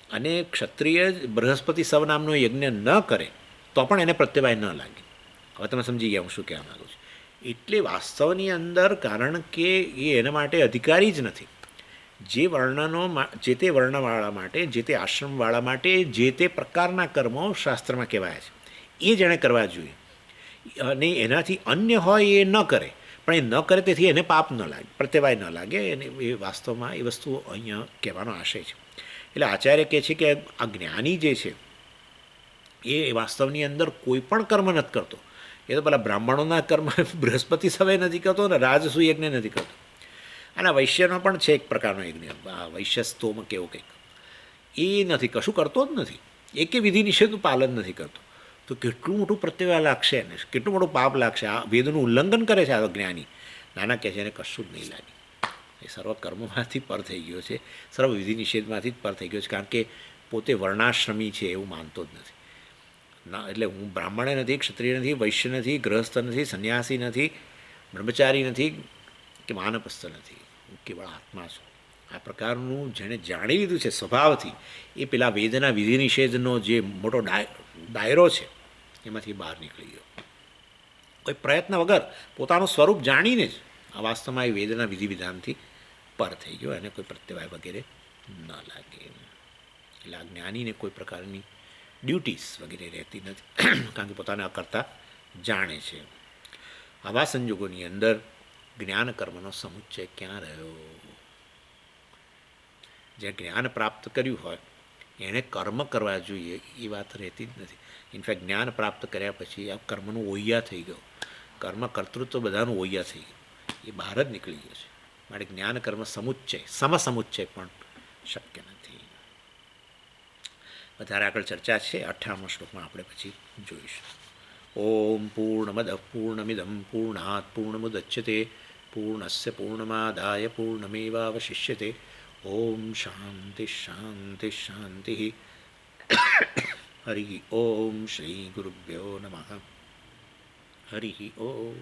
અને ક્ષત્રિય બૃહસ્પતિ સવ નામનો યજ્ઞ ન કરે તો પણ એને પ્રત્યવાય ન લાગે. હવે તમે સમજી ગયા હું શું કહેવા માગું છું. એટલે વાસ્તવની અંદર કારણ કે એ એના માટે અધિકારી જ નથી. જે વર્ણનો જે તે વર્ણવાળા માટે, જે તે આશ્રમવાળા માટે જે તે પ્રકારના કર્મો શાસ્ત્રમાં કહેવાય છે એ જ એણે કરવા જોઈએ. અને એનાથી અન્ય હોય એ ન કરે, પણ એ ન કરે તેથી એને પાપ ન લાગે, પ્રત્યવાય ન લાગે. અને એ વાસ્તવમાં એ વસ્તુ અહીંયા કહેવાનો આશય છે. એટલે આચાર્ય કહે છે કે આ જ્ઞાની જે છે એ વાસ્તવની અંદર કોઈ પણ કર્મ નથી કરતો. એ તો પેલા બ્રાહ્મણોના કર્મ બૃહસ્પતિ સમય નથી કરતો ને રાજસુ યજ્ઞ નથી કરતો. અને વૈશ્યનો પણ છે એક પ્રકારનો યજ્ઞ, વૈશ્ય સ્તોમ કેવો કંઈક, એ નથી, કશું કરતો જ નથી. એકે વિધિ નિષેધનું પાલન નથી કરતો. તો કેટલું મોટું પ્રત્યવાય લાગશે એને, કેટલું મોટું પાપ લાગશે. આ વેદનું ઉલ્લંઘન કરે છે આ જ્ઞાની. નાના કહે છે એને કશું જ નહીં લાગે. એ સર્વ કર્મોમાંથી પર થઈ ગયો છે, સર્વ વિધિ નિષેધમાંથી જ પર થઈ ગયો છે. કારણ કે પોતે વર્ણાશ્રમી છે એવું માનતો જ નથી. ના, એટલે હું બ્રાહ્મણ નથી, ક્ષત્રિય નથી, વૈશ્ય નથી, ગ્રહસ્થ નથી, સંન્યાસી નથી, બ્રહ્મચારી નથી કે વાનપ્રસ્થ નથી, હું કેવળ આત્મા છું. આ પ્રકારનું જેણે જાણી લીધું છે સ્વભાવથી, એ પેલા વેદના વિધિ નિષેધનો જે મોટો દાયરો છે એમાંથી બહાર નીકળી ગયો. કોઈ પ્રયત્ન વગર પોતાનું સ્વરૂપ જાણીને જ આ વાસ્તવમાં એ વેદના વિધિ વિધાનથી પર થઈ ગયો. એને કોઈ પ્રત્યવાય વગેરે ન લાગે. એટલે આ જ્ઞાનીને કોઈ પ્રકારની ડ્યુટીઝ વગેરે રહેતી નથી, કારણ કે પોતાને અકર્તા જાણે છે. આવા સંજોગોની અંદર જ્ઞાન કર્મનો સમુચ્ચય ક્યાં રહ્યો? જે જ્ઞાન પ્રાપ્ત કર્યું હોય એણે કર્મ કરવા જોઈએ એ વાત રહેતી જ નથી. ઇનફેક્ટ જ્ઞાન પ્રાપ્ત કર્યા પછી આ કર્મનું ઓહિયા થઈ ગયું, કર્મ કર્તૃત્વ બધાનું ઓહિયા થઈ ગયું, એ બહાર જ નીકળી ગયો છે. માટે જ્ઞાન કર્મ સમુચ્ચય, સમસમુચ્ચય પણ શક્ય નથી. વધારે આગળ ચર્ચા છે 58મા શ્લોકમાં, આપણે પછી જોઈશું. ઓમ પૂર્ણમદ પૂર્ણમિદમ પૂર્ણાત પૂર્ણમુદચ્યતે પૂર્ણસ્ય પૂર્ણમાદાય પૂર્ણમેવાવશિષ્યતે. ઓમ શાંતિ શાંતિ શાંતિ. હરિ ઓમ શ્રી ગુરુભ્યો નમઃ. હરિ ઓમ.